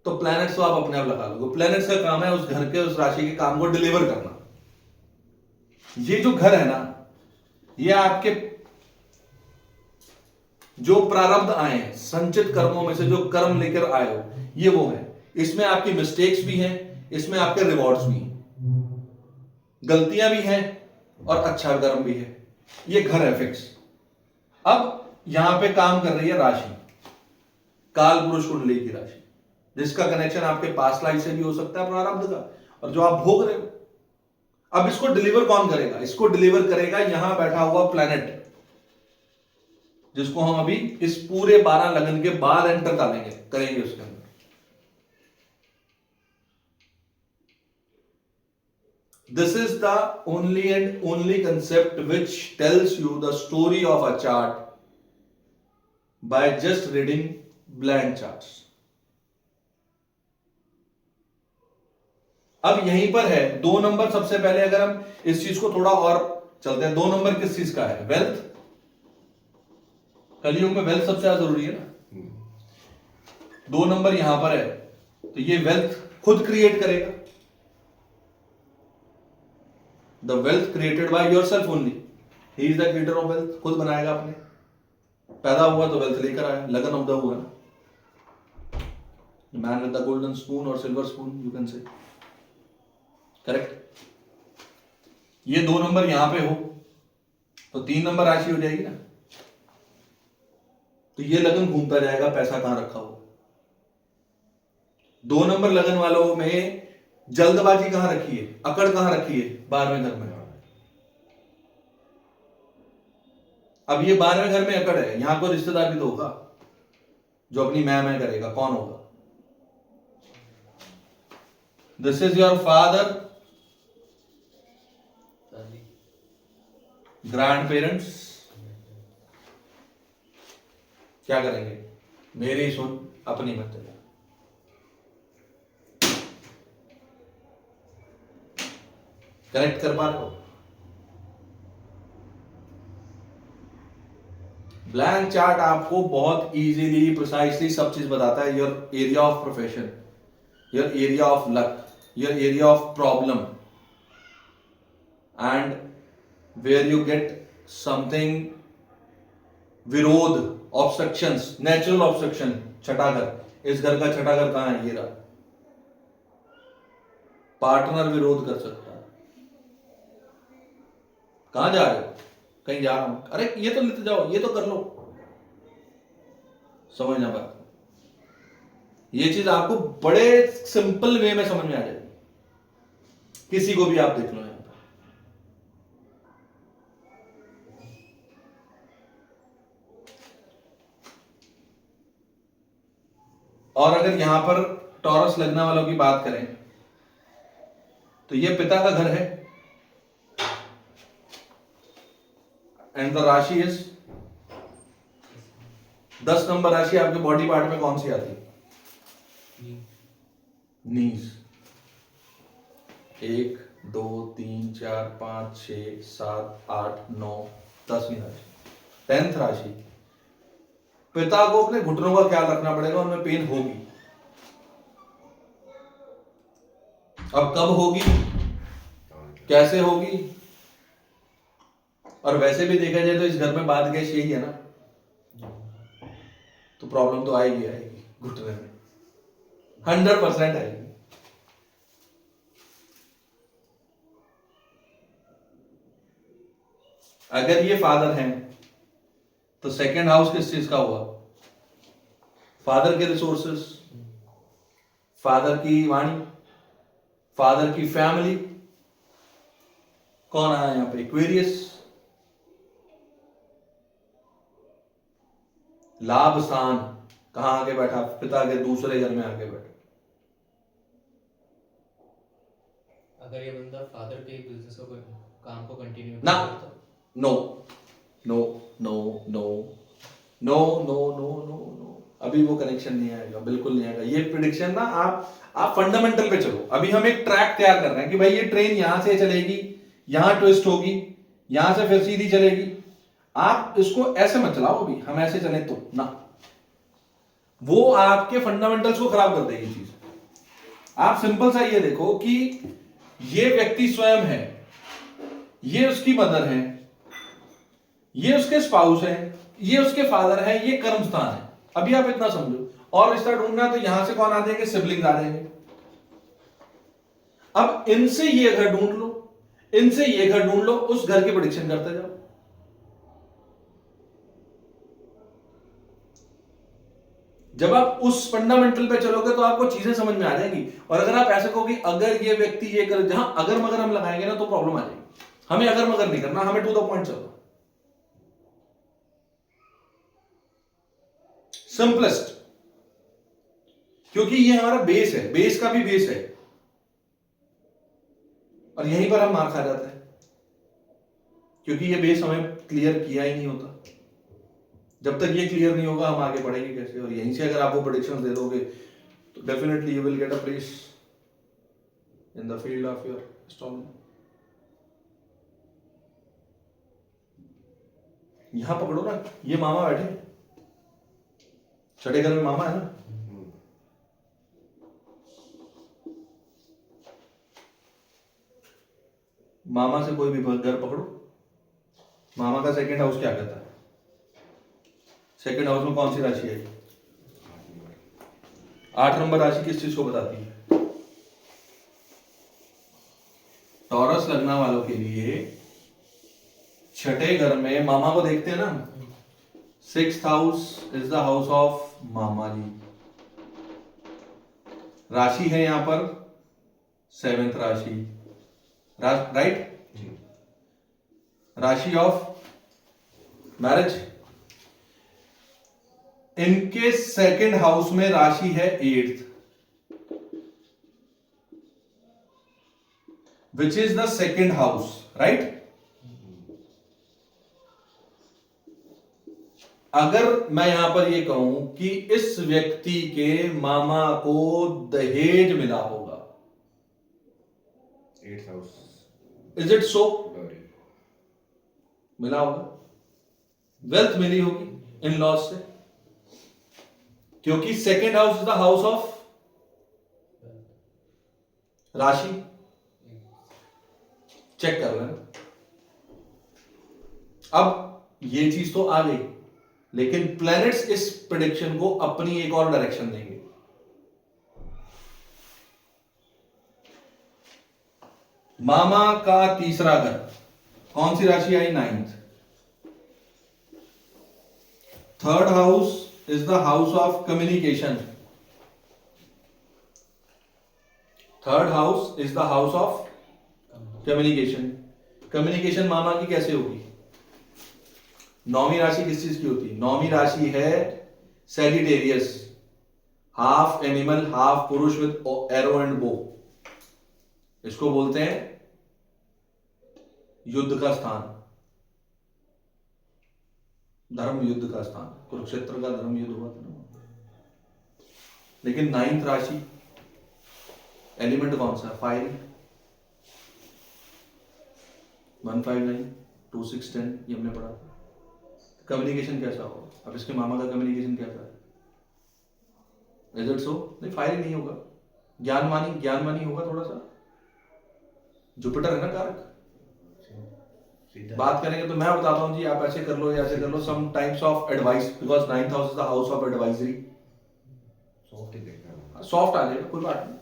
S1: तो प्लैनेट्स तो आप अपने आप लगा लोगे। प्लैनेट्स का काम है उस घर के, उस राशि के काम को डिलीवर करना। ये जो घर है ना, ये आपके जो प्रारब्ध आए हैं, संचित कर्मों में से जो कर्म लेकर आए हो, ये वो है। इसमें आपकी मिस्टेक्स भी हैं, इसमें आपके रिवॉर्ड्स भी हैं, गलतियां भी हैं और अच्छा कर्म भी है। ये घर है फिक्स। अब यहां पे काम कर रही है राशि, काल पुरुष कुंडली की राशि, जिसका कनेक्शन आपके पास्ट लाइफ से भी हो सकता है, प्रारब्ध का, और जो आप भोग रहे हो। अब इसको डिलीवर कौन करेगा? इसको डिलीवर करेगा यहां बैठा हुआ प्लैनेट, जिसको हम अभी इस पूरे 12 लगन के बाद एंटर करेंगे उसके अंदर। This is the only and only concept which tells you the story of a chart by just reading blank charts. अब यहीं पर है 2 नंबर। सबसे पहले अगर हम इस चीज को थोड़ा और चलते हैं, 2 नंबर किस चीज का है? वेल्थ। कलयुग में वेल्थ सबसे ज्यादा जरूरी है ना। 2 नंबर यहां पर है तो ये वेल्थ खुद क्रिएट करेगा। The wealth created by yourself only, he is the creator of wealth. खुद बनाएगा अपने। पैदा हुआ तो वेल्थ लेकर आया, लगन ऑफ द हुआ ना। Man with the golden spoon और silver spoon, you can say, correct. ये 2 नंबर यहां पे हो तो 3 नंबर राशि हो जाएगी ना। तो ये लगन घूमता जाएगा, पैसा कहां रखा हो। 2 नंबर लगन वालों में जल्दबाजी कहां रखी है, अकड़ कहां रखी है? 12वें घर में। अब ये 12वें घर में अकड़ है, यहां कोई रिश्तेदार भी तो होगा जो अपनी मैं करेगा। कौन होगा? This is your father, grand parents. क्या करेंगे? मेरी सुन, अपनी मत चला। कनेक्ट कर पा रहे हो? ब्लैंक चार्ट आपको बहुत इजीली प्रिसाइसली सब चीज बताता है. Your area of profession, your area of luck, your area of problem, and where you get something विरोध, ऑब्स्ट्रक्शंस, नेचुरल ऑब्स्ट्रक्शन. छठा घर, इस घर का छठा घर कहां है? ये रहा. पार्टनर विरोध कर सकता है. कहां जा रहे हो? कहीं जा रहा हूं. अरे ये तो लेते जाओ, ये तो कर लो. समझना बात. ये चीज आपको बड़े सिंपल वे में समझ में आ जाएगी. किसी को भी आप देख लो यहां पर. और अगर यहां पर टॉरस लगने वालों की बात करें तो ये पिता का घर है. एंड द राशि इज 10 नंबर राशि आपके बॉडी पार्ट में कौन सी आती है? नीज. 1 2 3 4 5 6 7 8 9 10वीं राशि. 10th राशि. पिता को अपने घुटनों का ख्याल रखना पड़ेगा, उनमें पेन होगी. अब कब होगी, कैसे होगी? और वैसे भी देखा जाए तो इस घर में बात गैस यही है ना, तो प्रॉब्लम तो आएगी आएगी घुटने में. 100% आएगी. अगर ये फादर हैं तो सेकंड हाउस किस चीज का हुआ? फादर के रिसोर्सेस, फादर की वाणी, फादर की फैमिली. कौन आया यहां पे? एक्वेरियस. लाभ स्थान कहां आके बैठा? पिता के दूसरे घर में आके बैठा.
S3: अगर ये बंदा फादर के बिजनेस को काम को कंटिन्यू
S1: ना, no no no no no no no no no. अभी वो कनेक्शन नहीं आएगा, बिल्कुल नहीं आएगा. ये प्रिडिक्शन ना आप फंडामेंटल पे चलो. अभी हम एक ट्रैक तैयार कर रहे हैं कि भाई ये ट्रेन यहां से चलेगी, यहां ट्विस्ट होगी, यहां से फिर सीधी चलेगी. आप इसको ऐसे मत चलाओ. अभी हम ऐसे चले तो ना, वो आपके फंडामेंटल्स को खराब कर देगी चीज. आप सिंपल सा ये देखो कि ये व्यक्ति स्वयं है, ये उसकी मदर है, ये उसके स्पाउस है, ये उसके फादर है, ये कर्म स्थान है. अभी आप इतना समझो. और रिश्ता ढूंढना तो यहां से कौन आ जाएंगे? सिबलिंग्स आ जाएंगे. अब इनसे ये घर ढूंढ लो, इनसे ये घर ढूंढ लो, उस घर की प्रेडिक्शन करते जाओ. जब आप उस फंडामेंटल पे चलोगे तो आपको चीजें समझ में आ जाएंगी. और अगर आप ऐसे कहो कि अगर ये व्यक्ति ये कर, जहां अगर मगर हम लगाएंगे ना तो प्रॉब्लम आ जाएगी. हमें अगर मगर नहीं करना, हमें टू द पॉइंट चलना. सिंपलेस्ट. क्योंकि ये हमारा बेस है, बेस का भी बेस है, और यहीं पर हम मार खा जाते हैं क्योंकि ये बेस हमें क्लियर किया ही नहीं होता. जब तक ये क्लियर नहीं होगा हम आगे बढ़ेंगे कैसे? और यहीं से अगर आप वो प्रेडिक्शंस दे दोगे तो definitely you will get a place in the field of your astronomy. यहां पकड़ो ना, ये मामा बैठे, छठे घर में मामा है ना. मामा से कोई भी घर पकड़ो. मामा का सेकंड हाउस क्या कहता है? सेकंड हाउस में कौन सी राशि है? 8 नंबर राशि किस चीज को बताती है? टॉरस लगने वालों के लिए छठे घर में मामा को देखते हैं ना. 6th house is the house of mama ji. राशि है यहां पर 7th राशि. राइट. राशि ऑफ मैरिज. इनके सेकंड हाउस में राशि है 8th, which is the second house. Right. अगर मैं यहां पर यह कहूं कि इस व्यक्ति के मामा को दहेज मिला होगा,
S2: 8th house.
S1: Is it so? मिला होगा, वेल्थ मिली होगी. इन लॉज से, क्योंकि second house is the house of राशि। चेक कर लेना। अब ये चीज तो आ गई, लेकिन प्लैनेट्स इस प्रेडिक्शन को अपनी एक और डायरेक्शन देंगे। मामा का तीसरा घर, कौन सी राशि आई? 9th। Third house is the house of communication. Third house is the house of communication. Communication मामा की कैसे होगी? 9वीं राशि किस चीज की होती है? 9वीं राशि है सैजिटेरियस, हाफ एनिमल हाफ पुरुष विद एरो एंड बो। इसको बोलते हैं युद्ध का स्थान, धर्म युद्ध का स्थान। कुरुक्षेत्र का धर्म युद्ध हुआ था ना। लेकिन 9th राशि एलिमेंट कौन सा? फायर। 159 2610 ये हमने पढ़ा था। कम्युनिकेशन कैसा होगा? अब इसके मामा का कम्युनिकेशन कैसा है? Is it so? नहीं, फायर नहीं होगा। ज्ञानवानी होगा थोड़ा सा। जुपिटर है ना कारक। बात करेंगे तो मैं बताता हूं जी, आप ऐसे कर लो या ऐसे कर लो, some types of advice, because 9th house is the house of advisory. Soft आ जाएगा, कोई बात नहीं।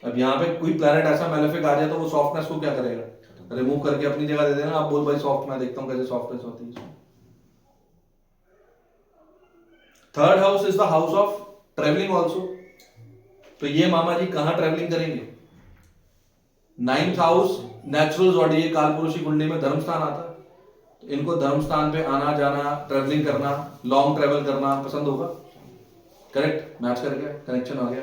S1: अब यहाँ पे कोई प्लैनेट ऐसा मैलेफिक आ जाए तो वो सॉफ्टनेस को क्या करेगा? रिमूव करके अपनी जगह दे देना। आप बोल भाई सॉफ्ट, मैं देखता हूं कैसे सॉफ्टनेस होती है। Third house is the house of travelling also. तो ये मामा जी कहां ट्रेवलिंग करेंगे? 9th हाउस नेचुरल ज़ोडिएक कालपुरुषी कुंडली में धर्म स्थान आता है, तो इनको धर्म स्थान पे आना जाना, ट्रेवलिंग करना, लॉन्ग ट्रेवल करना पसंद होगा। करेक्ट, मैच कर गया, कनेक्शन आ गया।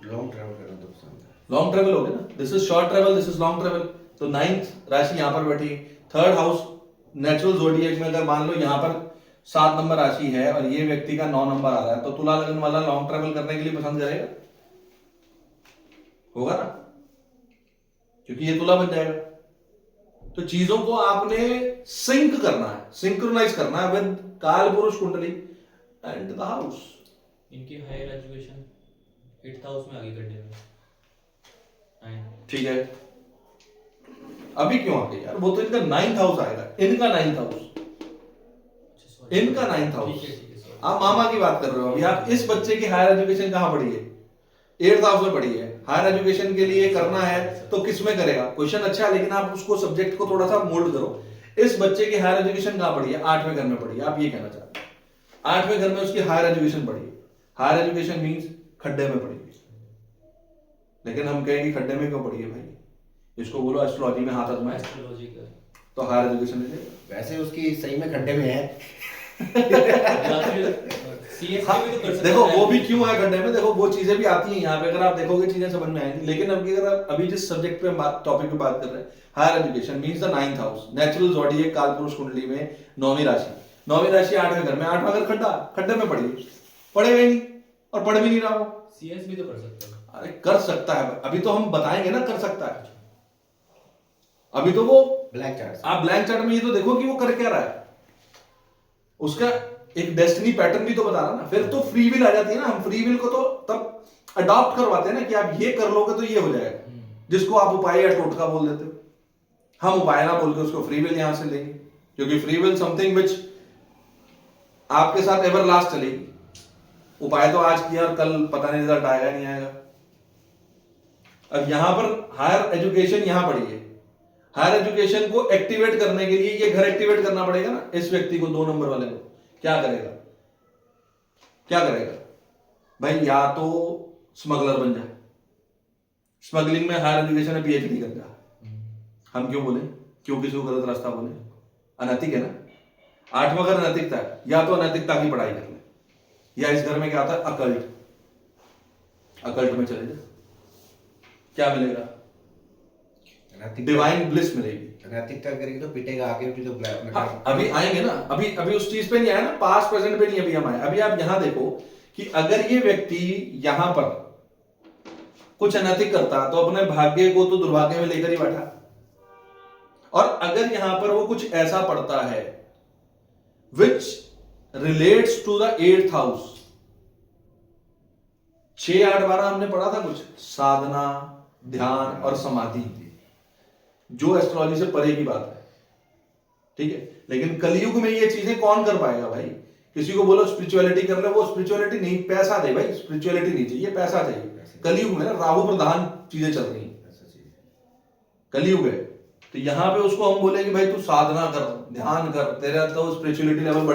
S2: लॉन्ग ट्रैवल करना तो पसंद है।
S1: लॉन्ग ट्रेवल हो गया ना। This is short travel, this is long travel. तो 9th राशि यहां पर बैठी। थर्ड हाउस नेचुरल ज़ोडिएक में अगर मान लो यहां पर 7 नंबर राशि है और ये व्यक्ति का 9 नंबर आ रहा है, तो तुला लगन वाला लॉन्ग ट्रेवल करने के लिए पसंद करेगा, होगा ना, क्योंकि ये तुला बन जाएगा। तो चीजों को आपने सिंक करना है, सिंक्रोनाइज करना है विद कालपुरुष कुंडली एंड द हाउस।
S3: इनकी हायर एजुकेशन 8th हाउस में आगे गड्ढे में।
S1: ठीक है, अभी क्यों आ गई यार? वो तो इनका 9th हाउस आएगा, इनका 9th हाउस, इनका 9th हाउस। आप मामा की बात कर रहे हो। अभी आप इस बच्चे की हायर एजुकेशन कहां पढ़ी है? 8th हाउस में पढ़ी है। हायर एजुकेशन के लिए करना है तो किस में करेगा? क्वेश्चन अच्छा है, लेकिन आप उसको सब्जेक्ट को थोड़ा सा मोल्ड करो। इस बच्चे की हायर एजुकेशन कहां पढ़ी है? 8वें घर में पढ़ी है। आप ये कहना चाहते हैं 8वें घर में उसकी हायर एजुकेशन पढ़ी है। हायर एजुकेशन मींस खड्डे में पढ़ी है। लेकिन हम कहेंगे खड्डे में क्यों पढ़ी है भाई? इसको बोलो एस्ट्रोलॉजी में हाथ आजमाए
S3: एस्ट्रोलॉजी का
S1: तो हायर एजुकेशन मिलेगा।
S2: वैसे उसकी सही में खड्डे में है।
S3: या फिर सीएससी भी तो कर सकते
S1: देखो
S3: हैं।
S1: वो भी क्यों है खड्डे में, देखो वो चीजें भी आती हैं यहाँ पे, अगर आप देखोगे चीजें समझ में आएंगी। लेकिन अगर आप अभी जिस सब्जेक्ट पे बात, टॉपिक पे बात कर रहे हैं, higher education means the 9th house, natural zodiac कालपुरुष कुंडली में 9वीं राशि। 9वीं राशि 8वें घर में, 8वां घर खड्डा, खड्डे में पड़ी, पढ़ेगा ही नहीं और पढ़ भी नहीं रहा हो।
S3: सीएस भी तो कर सकते हैं।
S1: अरे कर सकता है, अभी तो हम बताएंगे ना कर सकता है। अभी तो वो
S2: ब्लैक चार्ट।
S1: आप ब्लैंक चार्ट में ये तो देखो कि वो कर क्या रहा है, उसका एक डेस्टिनी पैटर्न भी तो बता रहा ना। फिर तो फ्री विल आ जाती है ना। हम फ्री विल को तो तब अडॉप्ट करवाते हैं ना कि आप ये कर लोगे तो ये हो जाएगा, जिसको आप उपाय या टोटका बोल देते हो। हम उपाय ना बोल के उसको फ्री विल यहां से लेंगे, क्योंकि फ्री विल समथिंग विच आपके साथ एवर लास्ट चलेगी। उपाय तो आज किया और कल पता नहीं रिजल्ट आएगा नहीं आएगा। अब यहां पर हायर एजुकेशन यहां पढ़ी है। हायर एजुकेशन को एक्टिवेट करने के लिए ये घर एक्टिवेट करना पड़ेगा ना इस व्यक्ति को, 2 नंबर वाले को। क्या करेगा? क्या करेगा भाई? या तो स्मगलर बन जाए, स्मगलिंग में हायर एजुकेशन में पीएचडी कर जाए। हम क्यों बोले? क्यों किसी को गलत रास्ता बोले? अनैतिक है ना। 8वां घर अनैतिकता है, या तो अनैतिकता की पढ़ाई कर ले, या इस घर में क्या आता है? अकल्ट। अकल्ट में चले जाए, क्या मिलेगा? डिवाइन ब्लिस मिलेगी।
S2: अनैतिकता करेगी तो पिटेगा आगे भी तो ब्लैक।
S1: हाँ, अभी आएंगे ना। अभी उस चीज पे नहीं आया ना, पास्ट प्रेजेंट पे नहीं अभी हम आए। अभी आप यहां देखो कि अगर ये व्यक्ति यहां पर कुछ अनैतिक करता तो अपने भाग्य को तो दुर्भाग्य में लेकर ही बैठा। और अगर यहां पर वो कुछ ऐसा पड़ता है which relates to the 8th house, 6, 8, 12 हमने पढ़ा था कुछ, साधना, ध्यान और समाधि, जो एस्ट्रोलॉजी से परे की बात है, ठीक है। लेकिन कलयुग में ये चीजें कौन कर पाएगा भाई? किसी को बोलो स्पिरिचुअलिटी कर ले, वो स्पिरिचुअलिटी नहीं, पैसा दे भाई, स्पिरिचुअलिटी नहीं चाहिए, पैसा चाहिए। कलयुग में ना राहु प्रधान चीजें चल रही हैं, कलयुग है। तो यहां पे उसको हम बोले कि भाई तू साधना कर, ध्यान कर, तेरा तो स्पिरिचुअलिटी लेवल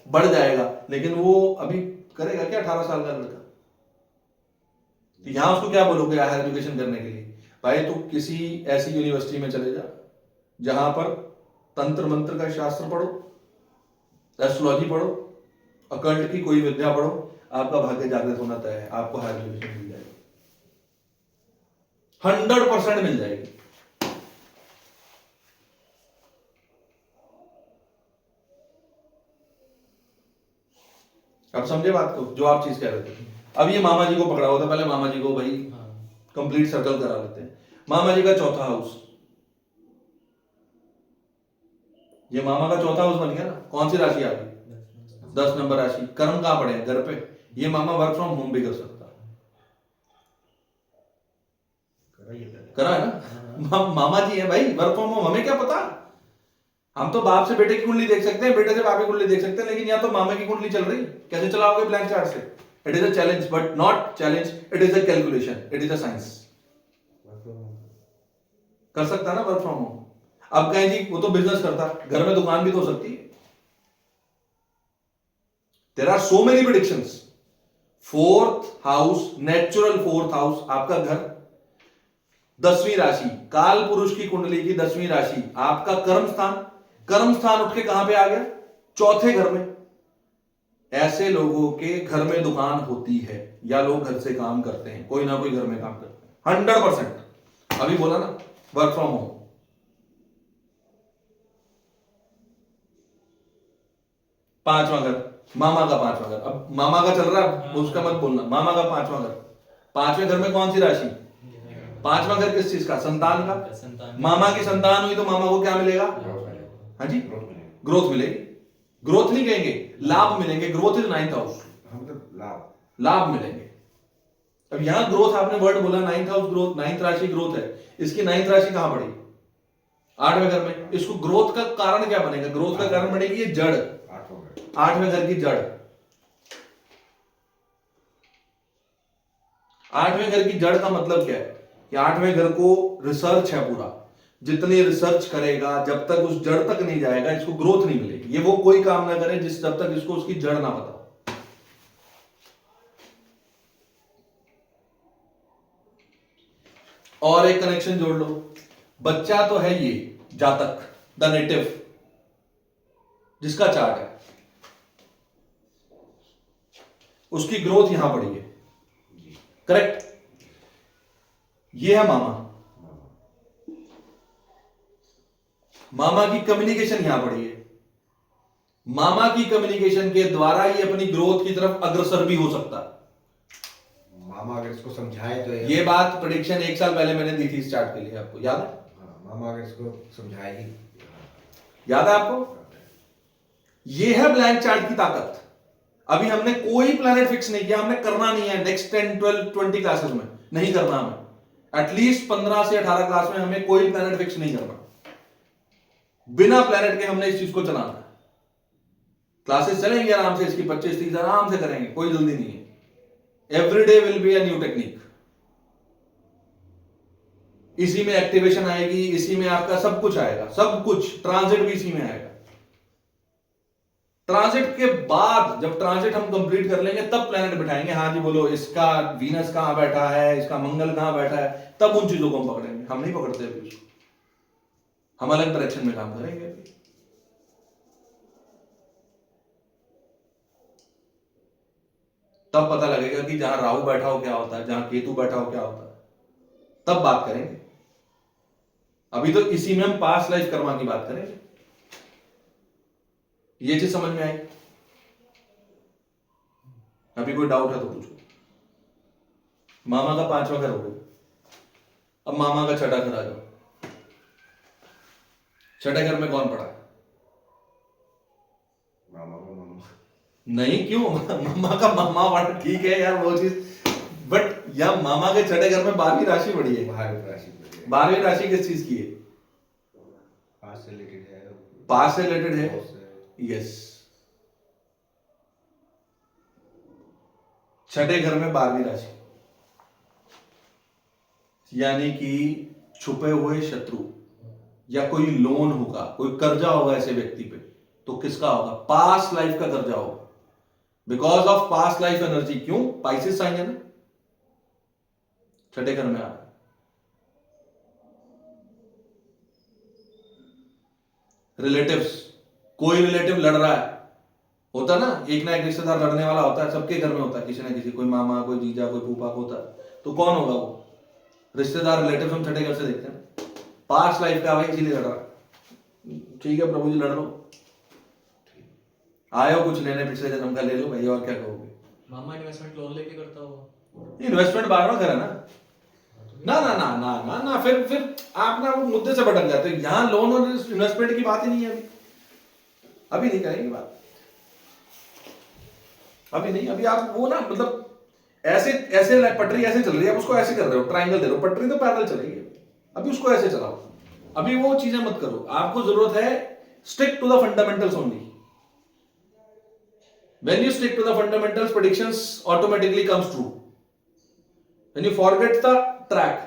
S1: बढ़ जाएगा, लेकिन वो अभी करेगा क्या 18 साल का लड़का? तो यहां उसको क्या बोलोगे हायर एजुकेशन करने के लिए? भाई तू किसी ऐसी यूनिवर्सिटी में चले जा जहां पर तंत्र मंत्र का शास्त्र पढ़ो, एस्ट्रोलॉजी पढ़ो, अकल्ट की कोई विद्या पढ़ो, आपका भाग्य जागृत होना तय है, आपको हायर एजुकेशन मिल जाएगी, 100% मिल जाएगी। अब समझे बात को, जो आप चीज कह रहे थे। अब ये मामा जी को पकड़ा होता, पहले मामा जी को भाई कंप्लीट सर्कल करा लेते हैं। मामा जी का चौथा हाउस, ये मामा का चौथा हाउस बन गया ना, कौन सी राशि आ गई? 10 नंबर राशि। कर्म कहां पड़े हैं? घर पे। ये मामा वर्क फ्रॉम होम भी कर सकता है, करा है ना? मामा जी है भाई, वर्क फ्रॉम होम। हमें क्या पता, हम तो बाप से बेटे की कुंडली देख सकते हैं, बेटे से बाप की कुंडली देख सकते हैं, लेकिन यहाँ तो मामा की कुंडली चल रही, कैसे चलाओगे ब्लैंक चार्ट से? It is a challenge, but not challenge, it is a calculation, it is a science. कर सकता ना वर्क फ्रॉम होम। अब कहें जी वो तो बिजनेस करता, घर में दुकान भी तो हो सकती है। There are so many predictions. 4th house, natural 4th house, आपका घर, 10वीं राशि, काल पुरुष की कुंडली की 10वीं राशि, आपका कर्म स्थान। कर्म स्थान उठ के कहां पे आ गया? चौथे घर में। ऐसे लोगों के घर में दुकान होती है, या लोग घर से काम करते हैं, कोई ना कोई घर में काम करते हैं, 100%। अभी बोला ना वर्क फ्रॉम होम। पांचवा घर, मामा का पांचवा घर। अब मामा का चल रहा है, उसका मत बोलना, मामा का पांचवा घर। पांचवें घर में कौन सी राशि? पांचवा घर किस चीज का? संतान का। मामा की संतान हुई तो मामा को क्या मिलेगा? हाँ जी, ग्रोथ मिलेगी। ग्रोथ नहीं कहेंगे, लाभ मिलेंगे। ग्रोथ इज 9th हाउस, लाभ मिलेंगे। अब यहां ग्रोथ आपने वर्ड बोला, 9th हाउस ग्रोथ, 9th राशि ग्रोथ है। इसकी 9th राशि कहां पड़ी? 8वें घर में। इसको ग्रोथ का कारण क्या बनेगा? ग्रोथ का कारण बनेगी ये जड़, 8वें घर की जड़। 8वें घर की जड़ का मतलब क्या है कि 8वें घर को रिसर्च है पूरा। जितनी रिसर्च करेगा, जब तक उस जड़ तक नहीं जाएगा, इसको ग्रोथ नहीं मिलेगी। ये वो कोई काम ना करे जिस जब तक इसको उसकी जड़ ना बताओ। और एक कनेक्शन जोड़ लो, बच्चा तो है ये जातक, द नेटिव, जिसका चार्ट है, उसकी ग्रोथ यहां पड़ी है, करेक्ट? ये है मामा, मामा की कम्युनिकेशन यहां पड़ी है। मामा की कम्युनिकेशन के द्वारा ही अपनी ग्रोथ की तरफ अग्रसर भी हो सकता है।
S2: मामा अगर इसको समझाए तो
S1: ये बात प्रेडिक्शन 1 साल पहले मैंने दी थी इस चार्ट के लिए, आपको याद है?
S2: मामा अगर इसको समझाएगी,
S1: याद है आपको? ये है ब्लैंक चार्ट की ताकत। अभी हमने कोई प्लैनेट फिक्स नहीं किया, हमने करना नहीं है नेक्स्ट 10, 12, 20 क्लासेस में, नहीं करना हमें। एटलीस्ट 15 से 18 क्लास में हमें कोई प्लैनेट फिक्स नहीं करना। बिना प्लैनेट के हमने इस चीज को चलाना है। क्लासेस चलेंगे आराम से, इसकी 25-30 आराम से करेंगे, कोई जल्दी नहीं है। Every day will be a new technique. इसी में एक्टिवेशन आएगी, इसी में आपका सब कुछ आएगा, सब कुछ। ट्रांजिट भी इसी में आएगा। ट्रांजिट के बाद, जब ट्रांजिट हम कंप्लीट कर लेंगे, तब प्लैनेट बिठाएंगे। हाँ जी बोलो, इसका वीनस कहां बैठा है, इसका मंगल कहां बैठा है, तब उन चीजों को हम पकड़ेंगे। हम नहीं पकड़ते अभी उसको, हम अलग डायरेक्शन में काम करेंगे अभी। तब पता लगेगा कि जहां राहु बैठा हो क्या होता है, जहां केतु बैठा हो क्या होता है, तब बात करेंगे। अभी तो इसी में हम पास्ट लाइफ कर्मा की बात करेंगे। ये चीज समझ में आई? अभी कोई डाउट है तो पूछो। मामा का 5वां घर हो गया, अब मामा का 6ठा घर आ जाओ। छठे घर में कौन पड़ा है?
S2: मामा का मामा।
S1: नहीं, क्यों? मामा का मामा पड़ा, ठीक है यार वो चीज, बट यहाँ मामा के छठे घर में 12वीं राशि पड़ी है।
S2: बाहर राशि पड़ी है।
S1: 12वीं राशि किस चीज की है?
S2: पास से रिलेटेड है।
S1: पास से रिलेटेड है।
S2: बहुत से-
S1: यस, छठे घर में 12वीं राशि, यानी कि छुपे हुए शत्रु या कोई लोन होगा, कोई कर्जा होगा ऐसे व्यक्ति पे, तो किसका होगा? पास्ट लाइफ का कर्जा होगा, because of past life energy. क्यों? पाइसेस साइन है ना, छठे घर में आ रहा है। रिलेटिव्स, कोई रिलेटिव लड़ रहा है, होता ना एक रिश्तेदार लड़ने वाला होता है, सबके घर में होता है, किसी ना किसी, कोई मामा, कोई जीजा, कोई फूफा होता है, तो कौन होगा वो? रिश्तेदार, रिलेटिव हम छठे घर से देखते हैं। पास्ट लाइफ का भाई, इसीलिए लड़ रहा है। ठीक है प्रभु जी, लड़ लो, आयो कुछ लेने, पिछले जन्म का ले लो भाई, और क्या कहोगे?
S3: मामा इन्वेस्टमेंट लोन लेके करता होगा।
S1: इन्वेस्टमेंट 12वां घर है ना। ना ना ना ना ना ना, फिर आप ना वो मुद्दे से भटक जाते हो। यहां लोन और इन्वेस्टमेंट की बात ही नहीं है अभी नहीं करेंगे बात, अभी नहीं। अभी आप वो ना, मतलब ऐसे ऐसे पटरी ऐसे चल रही है, आप उसको ऐसे कर रहे हो, ट्रायंगल दे रहे हो, पटरी तो पैरेलल चलेगी, अभी उसको ऐसे चलाओ। अभी वो चीजें मत करो, आपको जरूरत है stick to the fundamentals only. When you stick to the fundamentals, predictions automatically comes true. When you forget the track,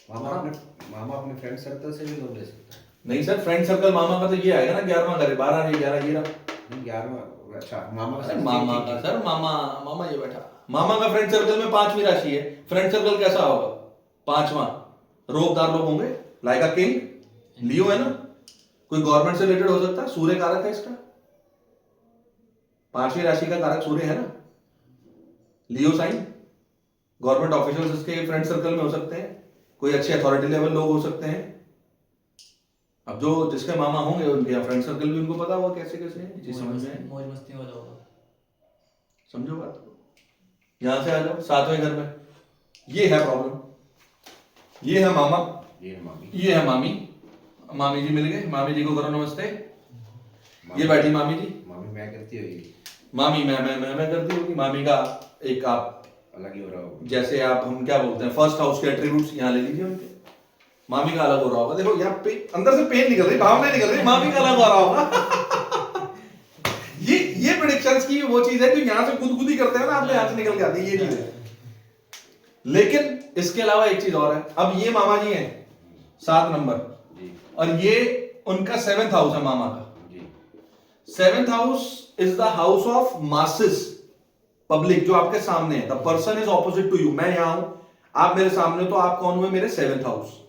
S2: मामा अपने फ्रेंड सर्कल से भी लोन ले सकता है।
S1: नहीं सर, फ्रेंड सर्कल मामा का तो ये आएगा ना 11वां घर, 12 नहीं 11 ये रहा।
S2: 11वां, अच्छा मामा
S1: अरे मामा का सर, मामा ये बैठा, मामा का फ्रेंड सर्कल में 5वीं राशि है। फ्रेंड सर्कल कैसा होगा? 5वां, रोबदार लोग होंगे, लाइक अ किंग, लियो है ना, कोई गवर्नमेंट से रिलेटेड हो सकता है, सूर्य कारक है इसका, 5वीं राशि का कारक सूर्य है ना, लियो साइन। गवर्नमेंट ऑफिशियल्स इसके फ्रेंड सर्कल में हो सकते हैं, कोई अच्छे अथॉरिटी लेवल लोग हो सकते हैं। अब जो जिसके मामा होंगे उनके फ्रेंड सर्कल भी उनको पता होगा कैसे कैसे है, जी समझ में,
S3: मौज मस्ती वाला होगा।
S1: समझो बात को। यहां से आ जाओ 7वें घर में, ये है प्रॉब्लम, ये है मामा,
S2: ये है मामी,
S1: ये है मामी। मामी जी मिल गए, मामी जी को करो नमस्ते। ये बैठी मामी जी,
S2: मामी मैं करती होगी,
S1: मामी मैं करती होगी। मामी का एक आप
S2: अलग ही हो रहा होगा।
S1: जैसे आप, हम क्या बोलते हैं, फर्स्ट हाउस के एट्रीब्यूट्स यहाँ ले लीजिए उनके। मामी का अलग हो रहा होगा, देखो यहाँ पे अंदर से पेन निकल रही, भावना निकल रही, मामी का अलग हो रहा होगा। ये प्रेडिक्शंस की वो चीज है जो यहाँ से गुदगुदी करते हैं ना, आपके हाथ से निकल के आती है, ये चीज है। लेकिन इसके अलावा एक चीज और है। अब ये मामा जी हैं 7 नंबर,
S2: जी
S1: और ये उनका 7th हाउस है मामा का।
S2: जी
S1: 7th house is the house of masses, public, जो आपके सामने है। The person is opposite to you, मैं यहां हूं, आप मेरे सामने, तो आप कौन हुए? मेरे 7th house.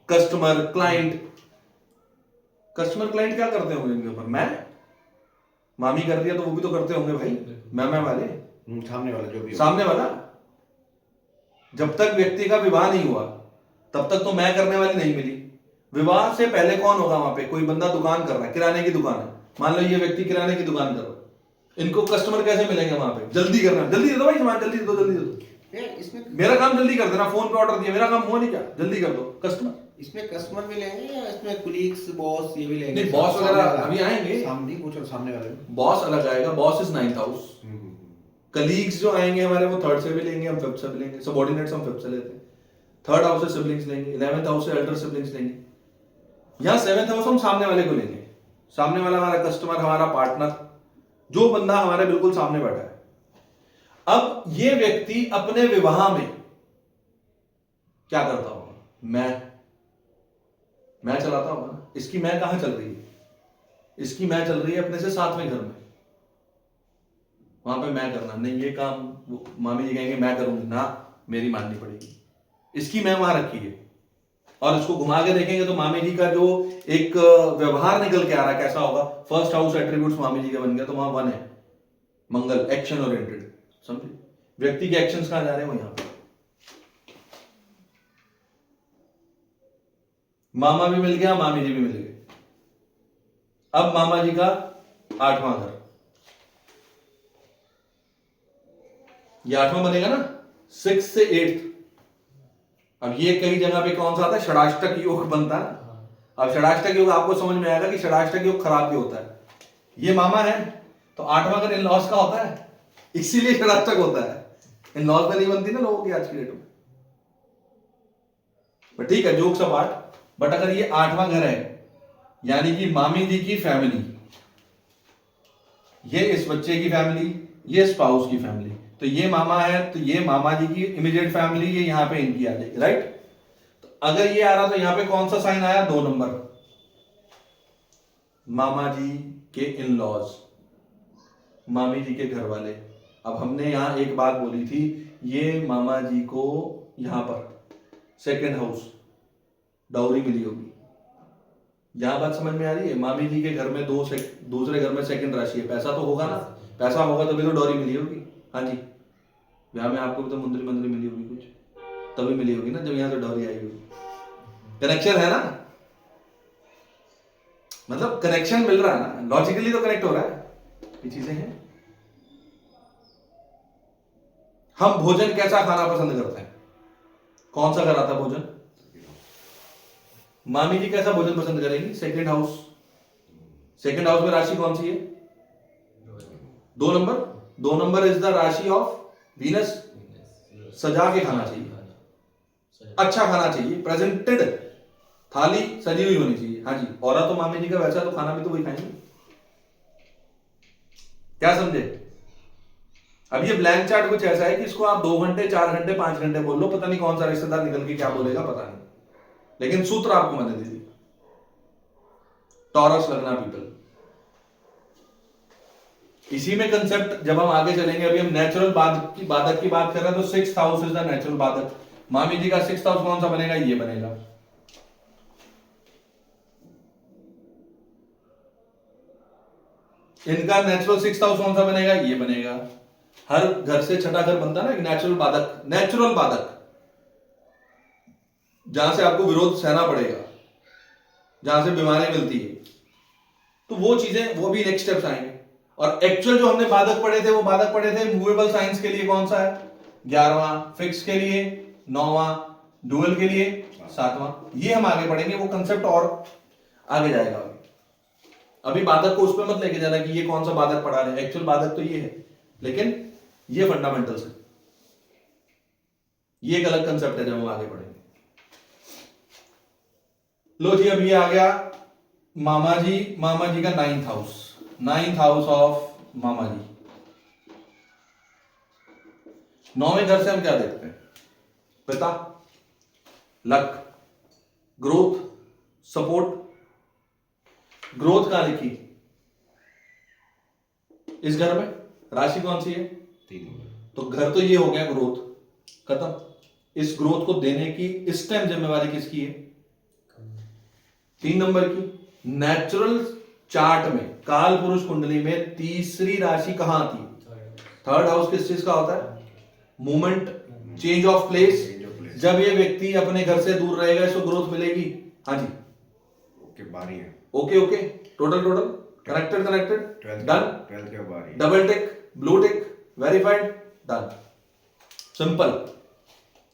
S1: Customer, client, customer client क्या करते होंगे इनके ऊपर? मैं, मामी कर दिया तो वो भी तो करते होंगे भाई, मैं वाले,
S2: सामने वाला जो भी
S1: सामने वाला। जब तक व्यक्ति का विवाह नहीं हुआ तब तक तो मैं करने वाली नहीं मिली। विवाह से पहले कौन होगा वहां पे? कोई बंदा दुकान कर रहा है, किराने की दुकान है, मान लो ये व्यक्ति किराने की दुकान कर रहा है, इनको कस्टमर कैसे मिलेंगे वहां पे? जल्दी करना, जल्दी दे दो भाई सामान, जल्दी दे दो, जल्दी दे दो,
S2: इसमें
S1: मेरा काम जल्दी कर देना, फोन पे ऑर्डर दिया, मेरा काम हुआ नहीं क्या? जल्दी कर दो। कस्टमर,
S2: इसमें कस्टमर भी लेंगे या इसमें कुलीग्स, बॉस, ये भी लेंगे?
S1: नहीं, boss वगैरह अभी आएंगे।
S2: सामने पूछो, सामने वाले में।
S1: बॉस अलग आएगा, boss is 9th house. Colleagues जो आएंगे हमारे, वो 3rd से भी लेंगे, हम 5th से भी लेंगे। सबऑर्डिनेट्स हम 5th से लेते हैं। 3rd हाउस से सिबलिंग्स लेंगे, 11th हाउस से एल्डर सिबलिंग्स लेंगे। यहाँ 7th हाउस हम सामने वाले को लेंगे, सामने वाला हमारा कस्टमर, हमारा पार्टनर, जो बंदा हमारे बिल्कुल सामने बैठा है। अब ये व्यक्ति अपने विवाह में क्या करता होगा? मैं चलाता होगा ना। इसकी मैं कहां चल रही है? इसकी मैं चल रही है अपने से 7वें घर में, वहां पे मैं करना नहीं, ये काम वो मामी जी कहेंगे मैं करूंगी ना, मेरी माननी पड़ेगी। इसकी मैं वहां रखी है, और इसको घुमा के देखेंगे तो मामी जी का जो एक व्यवहार निकल के आ रहा है कैसा होगा? 1st हाउस एट्रीब्यूट्स मामी जी का बन गया, तो वहां 1 है, मंगल, एक्शन ओरिएंटेड। समझे? व्यक्ति के एक्शंस कहां जा रहे हैं? वो यहां पे। मामा भी मिल गया, मामी जी भी मिल गए। अब मामा जी का 8वां घर, ये 8वां बनेगा ना, 6 से 8th। अब ये कई जगह पे कौन सा आता है? षडाष्टक योग बनता है। अब षडाष्टक योग आपको समझ में आएगा कि षडाष्टक योग खराब भी होता है। ये मामा है तो आठवां घर इन लॉज का होता है, इसीलिए षडाष्टक होता है। इन लॉज में नहीं बनती ना लोगों की आज की डेट में। पर ठीक है, जोक्स अपार्ट, बट अगर ये आठवां घर है यानी कि मामी जी की फैमिली, ये इस बच्चे की फैमिली, ये स्पाउस की फैमिली, तो ये मामा है तो ये मामा जी की इमीडिएट फैमिली, ये यहां पे इनकी आ जाएगी, राइट। तो अगर ये आ रहा तो यहां पे कौन सा साइन आया, 2 नंबर, मामा जी के इन लॉज, मामी जी के घर वाले। अब हमने यहां एक बात बोली थी, ये मामा जी को यहां पर सेकेंड हाउस डाउरी मिली होगी। यहां बात समझ में आ रही है, मामी जी के घर में दूसरे घर में सेकंड राशि है, पैसा तो होगा ना, पैसा होगा तभी तो डॉरी मिली होगी। हाँ जी, ब्याह में आपको भी तो मुंदरी मंदरी मिली होगी कुछ, तभी मिली होगी ना जब यहां से डॉरी आई होगी। कनेक्शन है ना, मतलब कनेक्शन मिल रहा है ना, लॉजिकली तो कनेक्ट हो रहा है, ये चीजें हैं। हम भोजन कैसा खाना पसंद करते हैं, कौन सा कराता भोजन, मामी जी कैसा भोजन पसंद करेंगी, सेकंड हाउस। सेकंड हाउस में राशि कौन सी है, 2 नंबर। 2 नंबर इज द राशि ऑफ वीनस। सजा के खाना चाहिए, अच्छा खाना चाहिए, प्रेजेंटेड, थाली सजी हुई होनी चाहिए। हाँ जी, और तो मामी जी का वैसा तो खाना भी तो वही खाएंगे, क्या समझे। अब ये ब्लैंक चार्ट कुछ ऐसा है कि इसको आप 2 घंटे 4 घंटे 5 घंटे बोल लो, पता नहीं कौन सा रिश्तेदार निकल के क्या बोलेगा पता नहीं, लेकिन सूत्र आपको मैंने दे दी। टॉरस लगना पीपल, इसी में कंसेप्ट जब हम आगे चलेंगे। अभी हम नेचुरल बाधक की बात कर रहे हैं, तो 6th house is the natural बाधक। मामी जी का 6th हाउस कौन सा बनेगा, ये बनेगा। इनका नेचुरल 6th हाउस कौन सा बनेगा, ये बनेगा। हर घर से छठा घर बनता है ना, एक नेचुरल बाधक, नेचुरल बाधक, जहां से आपको विरोध सहना पड़ेगा, जहां से बीमारी मिलती है, तो वो चीजें, वो भी नेक्स्ट स्टेप्स आएंगे। और एक्चुअल जो हमने बाधक पढ़े थे, वो बाधक पढ़े थे मूवेबल साइंस के लिए कौन सा है, 11वां, फिक्स के लिए 9वां, डुअल के लिए 7वां। ये हम आगे पढ़ेंगे, वो कंसेप्ट और आगे जाएगा। अभी बाधक को उस पर मत लेके जाना कि ये कौन सा बाधक पढ़ा रहे हैं, एक्चुअल बाधक तो ये है, लेकिन ये फंडामेंटल्स है, ये एक अलग कंसेप्ट है जब हम आगे पढ़ेंगे। लो जी, अब ये आ गया मामा जी का 9th house, 9th house of mama ji. 9वें घर से हम क्या देखते हैं, पिता, लक, ग्रोथ, सपोर्ट। ग्रोथ कहां लिखी, इस घर में राशि कौन सी है,
S2: 3 नंबर।
S1: तो घर तो ये हो गया, ग्रोथ खत्म। इस ग्रोथ को देने की इस टाइम जिम्मेवारी किसकी है, 3 नंबर की। नेचुरल चार्ट में काल पुरुष कुंडली में तीसरी राशि कहां आती है, 3rd हाउस किस चीज का होता है, मूवमेंट, चेंज ऑफ प्लेस। जब ये व्यक्ति अपने घर से दूर रहेगा इसको ग्रोथ मिलेगी। हाँ जी,
S2: ओके, बारी है।
S1: ओके ओके, टोटल कनेक्टेड,
S2: 12 के बारी,
S1: double tick, blue tick, verified, done, simple.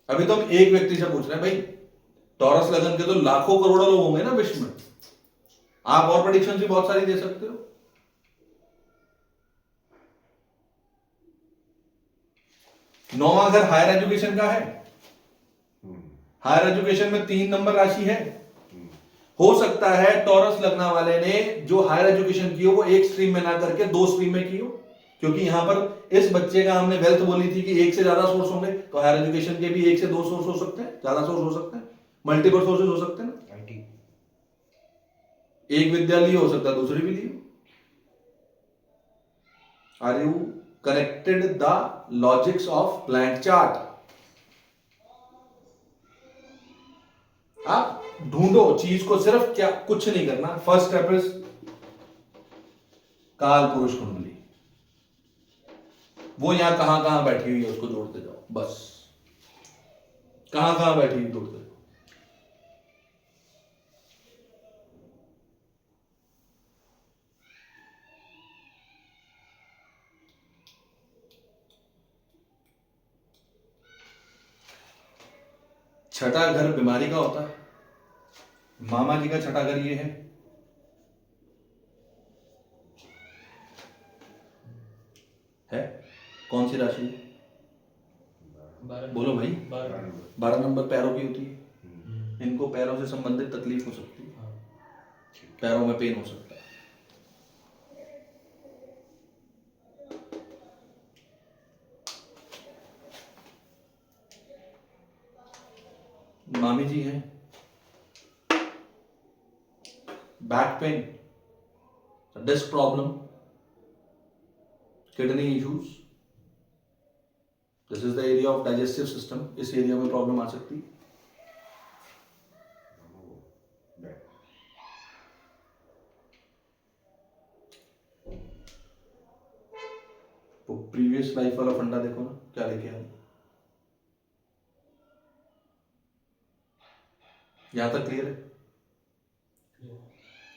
S1: अभी तो हम एक व्यक्ति से पूछ रहे हैं भाई, टॉरस लगन के तो लाखों करोड़ों लोग होंगे ना विश्व में, आप और प्रेडिक्शन भी बहुत सारी दे सकते हो। नौवां घर हायर एजुकेशन का है, हायर एजुकेशन में 3 नंबर राशि है। हो सकता है टॉरस लगना वाले ने जो हायर एजुकेशन की हो वो एक स्ट्रीम में ना करके 2 स्ट्रीम में की हो, क्योंकि यहां पर इस बच्चे का हमने वेल्थ बोली थी कि 1 से ज्यादा सोर्स होंगे, तो हायर एजुकेशन के भी 1 से 2 सोर्स हो सकते हैं, ज्यादा सोर्स हो सकते हैं, मल्टीपल सोर्सेज हो सकते हैं ना।
S2: आईटी,
S1: एक विद्या ली हो सकता है, दूसरी भी ली हो। Are you connected the logics of blank chart. आप ढूंढो चीज को, सिर्फ क्या, कुछ नहीं करना। फर्स्ट स्टेप इज काल पुरुष कुंडली, वो यहां कहां कहां बैठी हुई है उसको जोड़ते जाओ, बस कहां कहां बैठी हुई जोड़ते जाओ। छठा घर बीमारी का होता है, मामा जी का छठा घर ये है कौन सी राशि?
S3: 12
S1: बोलो भाई।
S3: 12
S1: 12 नंबर पैरों की होती है।
S3: हम्म,
S1: इनको पैरों से संबंधित तकलीफ हो सकती है,
S3: हाँ,
S1: पैरों में पेन हो सकता है। मामी जी हैं, back pain, disc problem, kidney issues, this is the area of digestive system. इस एरिया में प्रॉब्लम आ सकती है।
S2: बैक।
S1: तो प्रीवियस लाइफ वाला फंडा देखो ना क्या लेके आया। यहां तक क्लियर है?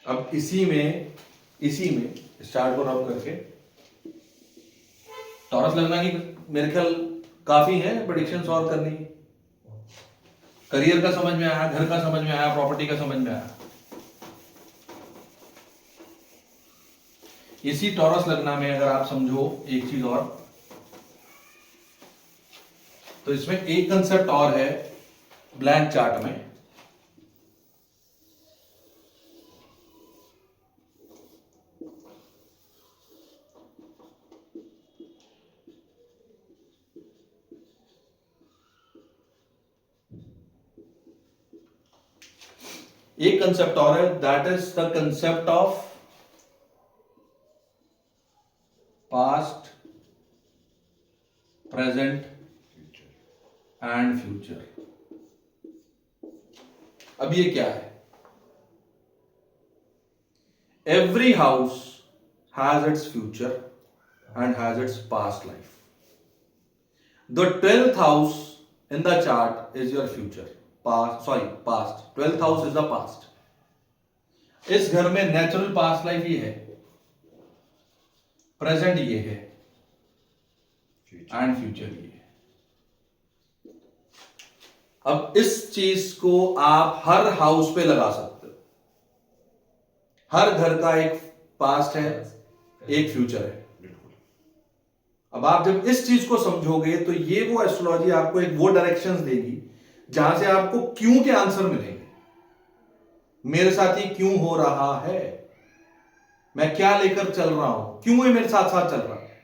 S1: अब इसी में स्टार्ट को रब करके टॉरस लगना की मेरे ख्याल काफी है प्रेडिक्शन सॉल्व करनी। करियर का समझ में आया, घर का समझ में आया, प्रॉपर्टी का समझ में आया। इसी टॉरस लगना में अगर आप समझो एक चीज और, तो इसमें एक कंसेप्ट और है ब्लैंक चार्ट में। एक कंसेप्ट और है, that is the concept of past, present and future. अब ये क्या है? Every house has its future and has its past life. The 12th house in the chart is your future, past 12th house is the past। इस घर में नेचुरल पास्ट लाइफ ये है, प्रेजेंट ये है एंड फ्यूचर ये है। अब इस चीज को आप हर हाउस पे लगा सकते हो। हर घर का एक पास्ट है, एक फ्यूचर है। अब आप जब इस चीज को समझोगे तो ये वो एस्ट्रोलॉजी आपको एक वो डायरेक्शंस देगी जहां से आपको क्यों के आंसर मिलेंगे। मेरे साथ ये क्यों हो रहा है, मैं क्या लेकर चल रहा हूं, क्यों ये मेरे साथ साथ चल रहा है,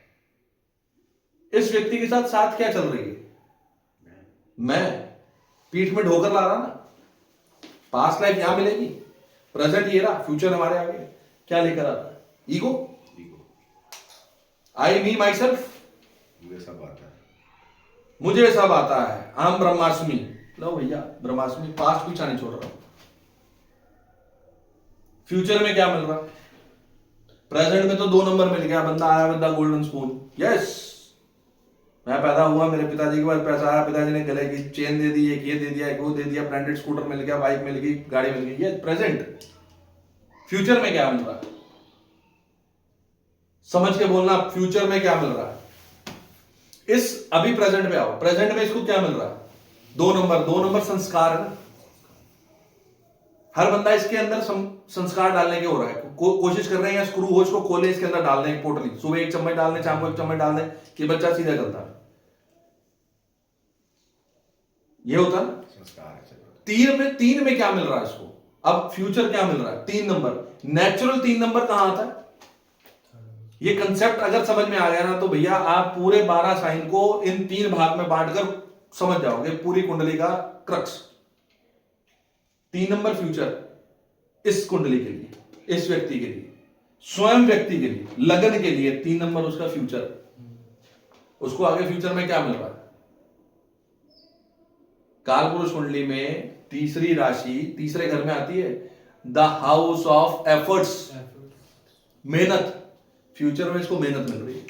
S1: इस व्यक्ति के साथ साथ क्या चल रही है, मैं पीठ में ढोकर ला रहा ना। पास्ट लाइफ यहां मिलेगी, प्रेजेंट ये रहा, फ्यूचर हमारे आगे क्या लेकर आता है, ego, I me my self, मुझे सब आता है, हम ब्रह्मास्मि। लो भैया ब्रह्मास्मि, पास्ट पीछा नहीं छोड़ रहा। फ्यूचर में क्या मिल रहा? प्रेजेंट में तो 2 नंबर मिल गया, बंदा आया with the golden spoon. Yes, मैं पैदा हुआ, मेरे पिताजी के पास पैसा आया, पिताजी ने गले की चेन दे दी, एक ये दे दिया, एक वो दे दिया, ब्रांडेड स्कूटर मिल गया, बाइक मिल गई, गाड़ी मिल गई, ये प्रेजेंट। फ्यूचर में क्या मिल रहा है? समझ के बोलना, फ्यूचर में क्या मिल रहा है? इस अभी प्रेजेंट में आओ, प्रेजेंट में इसको क्या मिल रहा है? 2 नंबर संस्कार है ना। हर बंदा इसके अंदर संस्कार डालने के हो रहा है, कोशिश कर रहे हैं, या स्क्रू होज को खोले, इसके अंदर डालने की पोटली, सुबह 1 चम्मच डालने, शाम को 1 चम्मच डालने कि बच्चा सीधा चलता है। ये होता है संस्कार। 3 में क्या मिल रहा है इसको? अब फ्यूचर क्या मिल रहा है? 3 नंबर, नेचुरल 3 नंबर कहां आता है? ये कंसेप्ट अगर समझ में आ गया ना तो भैया आप पूरे 12 साइन को इन 3 भाग में बांटकर समझ जाओगे, पूरी कुंडली का क्रक्स। 3 नंबर फ्यूचर इस कुंडली के लिए, इस व्यक्ति के लिए, स्वयं व्यक्ति के लिए, लगन के लिए 3 नंबर उसका फ्यूचर। उसको आगे फ्यूचर में क्या मिल रहा है? कालपुरुष कुंडली में तीसरी राशि तीसरे घर में आती है, द हाउस ऑफ एफर्ट्स, मेहनत। फ्यूचर में इसको मेहनत मिल रही है।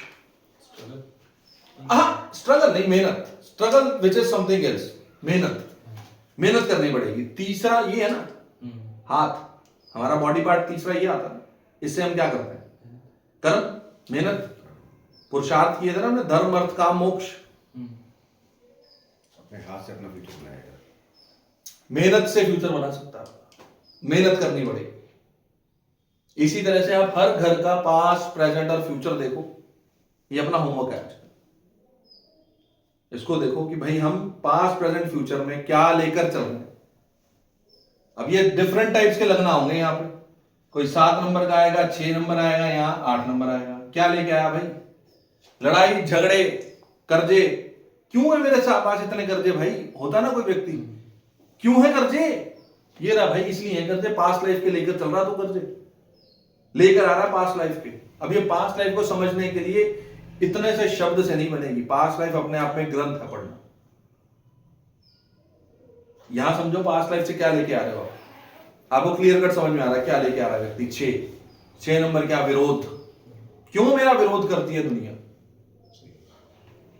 S1: स्ट्रगल नहीं, मेहनत। Struggle which is something else, मेहनत करनी पड़ेगी। तीसरा ये है ना, हाथ, हमारा बॉडी पार्ट तीसरा ये आता है। इससे हम क्या करते हैं? कर्म, मेहनत, पुरुषार्थ किए थे ना हमने, धर्म अर्थ काम मोक्ष।
S2: अपने हाथ से अपना फ्यूचर बनाएगा।
S1: मेहनत से फ्यूचर बना सकता है। मेहनत करनी पड़ेगी। इसी तरह से आप हर घर का पास्ट, प्रेजेंट और फ्यूचर देखो। ये अपना होमवर्क है। इसको देखो कि भाई हम पास्ट, प्रेजेंट, फ्यूचर में क्या लेकर चल रहे हैं। अब ये डिफरेंट टाइप्स के लगना होंगे यहाँ पे। कोई 7 नंबर का आएगा, 6 नंबर आएगा, यहाँ 8 नंबर आएगा। क्या लेके आया भाई? लड़ाई झगड़े, कर्जे। क्यों है मेरे पास इतने कर्जे भाई? होता ना कोई व्यक्ति, क्यों है कर्जे? ये रहा भाई, इसलिए है कर्जे। पास्ट लाइफ के लेकर चल रहा तो कर्जे लेकर आ रहा है पास्ट लाइफ के। अब ये पास्ट लाइफ को समझने के लिए इतने से शब्द से नहीं बनेगी। पास्ट लाइफ अपने आप में ग्रंथ है पढ़ना। यहां समझो पास्ट लाइफ से क्या लेके आ रहे हो आप। आपको क्लियर कट समझ में आ रहा है क्या लेके आ रहा है व्यक्ति। 6 नंबर क्या? विरोध। क्यों मेरा विरोध करती है दुनिया?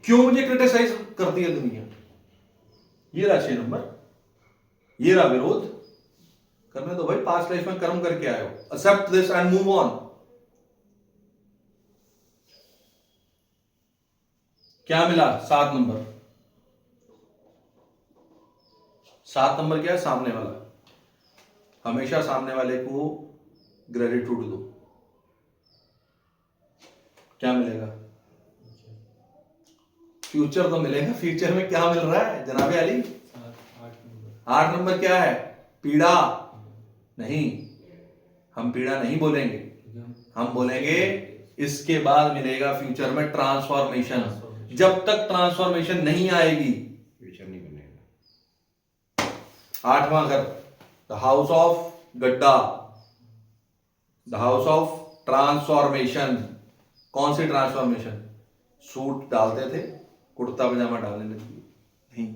S1: क्यों मुझे क्रिटिसाइज करती है दुनिया? ये रहा 6 नंबर, ये रहा विरोध। करने दो भाई, पास्ट लाइफ में कर्म करके आए हो। Accept this and move on. क्या मिला? 7 नंबर। 7 नंबर क्या है? सामने वाला। हमेशा सामने वाले को ग्रेटिट्यूड दो। क्या मिलेगा? फ्यूचर तो मिलेगा। फ्यूचर में क्या मिल रहा है जनाबे अली? 8 नंबर क्या है? पीड़ा। नहीं, हम पीड़ा नहीं बोलेंगे, हम बोलेंगे इसके बाद मिलेगा फ्यूचर में ट्रांसफॉर्मेशन। जब तक ट्रांसफॉर्मेशन नहीं आएगी
S2: फ्यूचर नहीं बनेगा।
S1: 8वां घर, द हाउस ऑफ गड्ढा, द हाउस ऑफ ट्रांसफॉर्मेशन। कौन सी ट्रांसफॉर्मेशन? सूट डालते थे, कुर्ता पजामा डालने लगी? नहीं,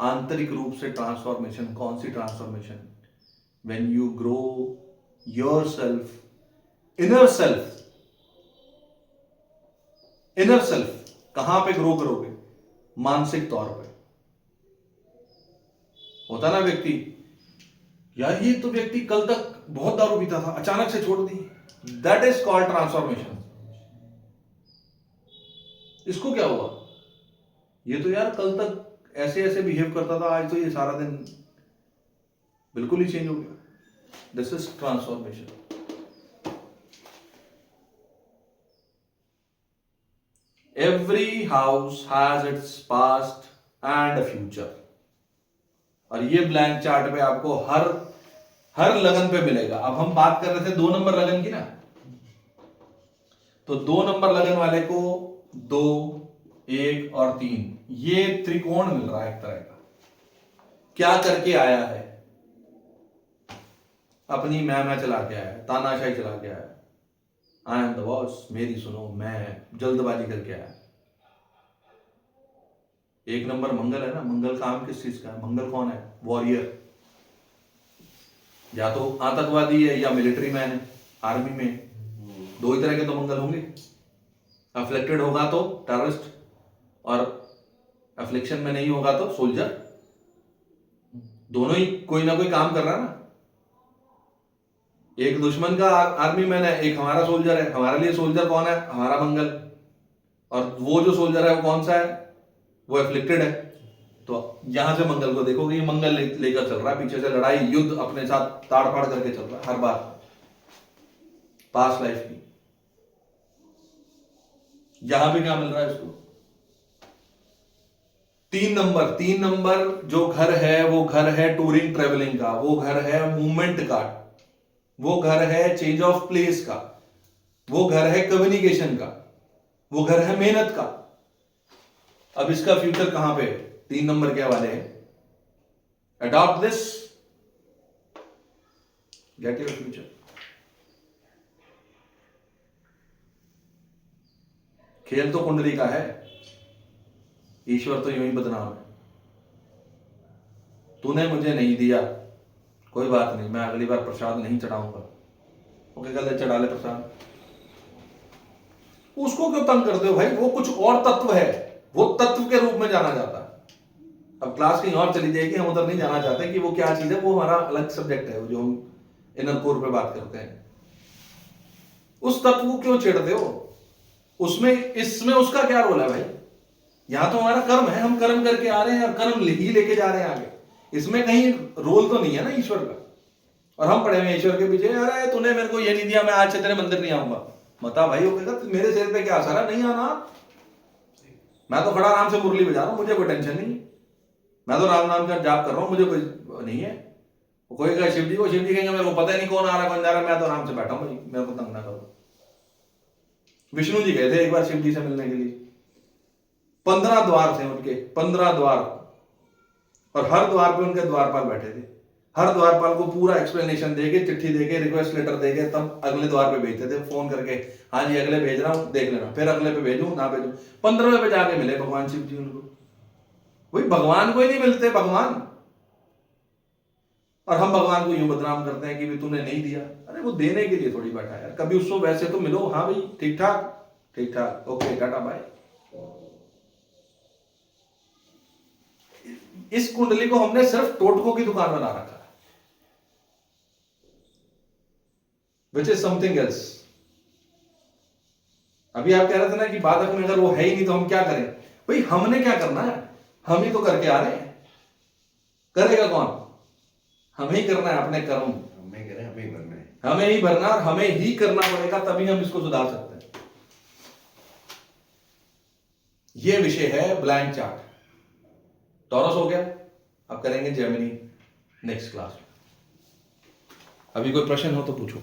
S1: आंतरिक रूप से ट्रांसफॉर्मेशन। कौन सी transformation? When you grow yourself, inner self. Inner self कहां पे ग्रो करोगे? मानसिक तौर पे। होता ना व्यक्ति, यार ये तो व्यक्ति कल तक बहुत दारू पीता था, अचानक से छोड़ दी। That is called transformation. इसको क्या हुआ? ये तो यार कल तक ऐसे ऐसे बिहेव करता था, आज तो ये सारा दिन बिल्कुल ही चेंज हो गया। This is transformation. Every house has its past and a future. और ये ब्लैंक चार्ट पे आपको हर लगन पे मिलेगा। अब हम बात कर रहे थे 2 नंबर लगन की ना, तो 2 नंबर लगन वाले को 2, 1 और 3 ये त्रिकोण मिल रहा है एक तरह का। क्या करके आया है? अपनी मैं चला के आया, तानाशाही चला के आया। आई एम द बॉस, मेरी सुनो, मैं जल्दबाजी करके आया। 1 नंबर मंगल है ना। मंगल काम किस चीज का है? मंगल कौन है? वॉरियर। या तो आतंकवादी है या मिलिट्री मैन है। आर्मी में 2 ही तरह के तो मंगल होंगे। अफ्लिक्टेड होगा तो टेररिस्ट, और अफ्लिक्शन में नहीं होगा तो सोल्जर। दोनों ही कोई ना कोई काम कर रहा है ना। एक दुश्मन का आर्मी मैन है, एक हमारा सोल्जर है। हमारे लिए सोल्जर कौन है? हमारा मंगल। और वो जो सोल्जर है वो कौन सा है? वो एफ्लिक्टेड है। तो यहां से मंगल को देखोगे, ये मंगल लेकर चल रहा है। पीछे से लड़ाई, युद्ध अपने साथ ताड़ फाड़ करके चल रहा है हर बार। पास्ट लाइफ की। यहां पे क्या मिल रहा है इसको? 3 नंबर जो घर है वो घर है टूरिंग ट्रेवलिंग का, वो घर है मूवमेंट का, वो घर है चेंज ऑफ प्लेस का, वो घर है कम्युनिकेशन का, वो घर है मेहनत का। अब इसका फ्यूचर कहां पे? 3 नंबर के वाले हैं। Adopt this, get your future. खेल तो कुंडली का है, ईश्वर तो यूं ही बदनाम है। तूने मुझे नहीं दिया, कोई बात नहीं, मैं अगली बार प्रसाद नहीं चढ़ाऊंगा। ओके, गलत चढ़ा ले प्रसाद। उसको क्यों तंग करते हो भाई? वो कुछ और तत्व है, वो तत्व के रूप में जाना जाता है। अब क्लास कहीं और चली जाएगी, हम उधर नहीं जाना चाहते कि वो क्या चीज है। वो हमारा अलग सब्जेक्ट है, जो हम इनर कोर पे बात करते हैं। उस तत्व को क्यों छेड़ते हो? उसमें इसमें उसका क्या रोल है भाई? यहां तो हमारा कर्म है, हम कर्म करके आ रहे हैं और कर्म ही लेके जा रहे हैं आगे। इसमें कहीं रोल तो नहीं है ना ईश्वर का। और हम पड़े हुए ईश्वर के पीछे, अरे तूने मेरे को ये नहीं दिया, मैं आज से तेरे मंदिर नहीं आऊंगा। मता भाई वो कहेगा मेरे सिर पे क्या असर है, नहीं आना। मैं तो खड़ा आराम से मुरली बजा रहा हूँ, मुझे कोई टेंशन नहीं, मैं तो राम नाम का जाप कर रहा हूँ, मुझे कोई नहीं है। कोई कहे शिव जी को, शिव जी कहेंगे मेरे को पता ही नहीं कौन आ रहा कौन जा रहा, मैं तो आराम से बैठा हूँ भाई, मेरे को तंग ना करो। विष्णु जी गए थे एक बार शिव जी से मिलने के लिए, 15 द्वार थे उनके, 15 द्वार, और हर द्वार पे उनके द्वारपाल बैठे थे। हर द्वारपाल को पूरा एक्सप्लेनेशन देके, चिट्ठी देके, रिक्वेस्ट लेटर देके, तब अगले द्वार पे भेजते थे फोन करके, हाँ जी अगले भेज रहा हूँ देख लेना, फिर अगले पे भेजूं ना भेजूं। 15वें पे जाके मिले भगवान शिव जी उनको। वही भगवान को ही नहीं मिलते भगवान, और हम भगवान को यूं बदनाम करते हैं कि भी तूने नहीं दिया। अरे वो देने के लिए थोड़ी बैठा है यार, कभी उसको वैसे तो मिलो, हाँ भाई ठीक ठाक, ठीक ठाक, ओके टाटा बाय। इस कुंडली को हमने सिर्फ टोटकों की दुकान बना रखा है, विच इज समथिंग एल्स। अभी आप कह रहे थे ना कि बाधक में अगर वो है ही नहीं तो हम क्या करें। भाई हमने क्या करना है, हम ही तो करके आ रहे हैं, करेगा कौन, हमें ही करना है अपने कर्म,
S2: हमें कह रहे हैं, हमें ही भरना है,
S1: हमें ही भरना और हमें ही करना पड़ेगा, तभी हम इसको सुधार सकते हैं। ये विषय है ब्लैंक चार्ट। टॉरस हो गया, अब करेंगे जेमिनी नेक्स्ट क्लास में। अभी कोई प्रश्न हो तो पूछो।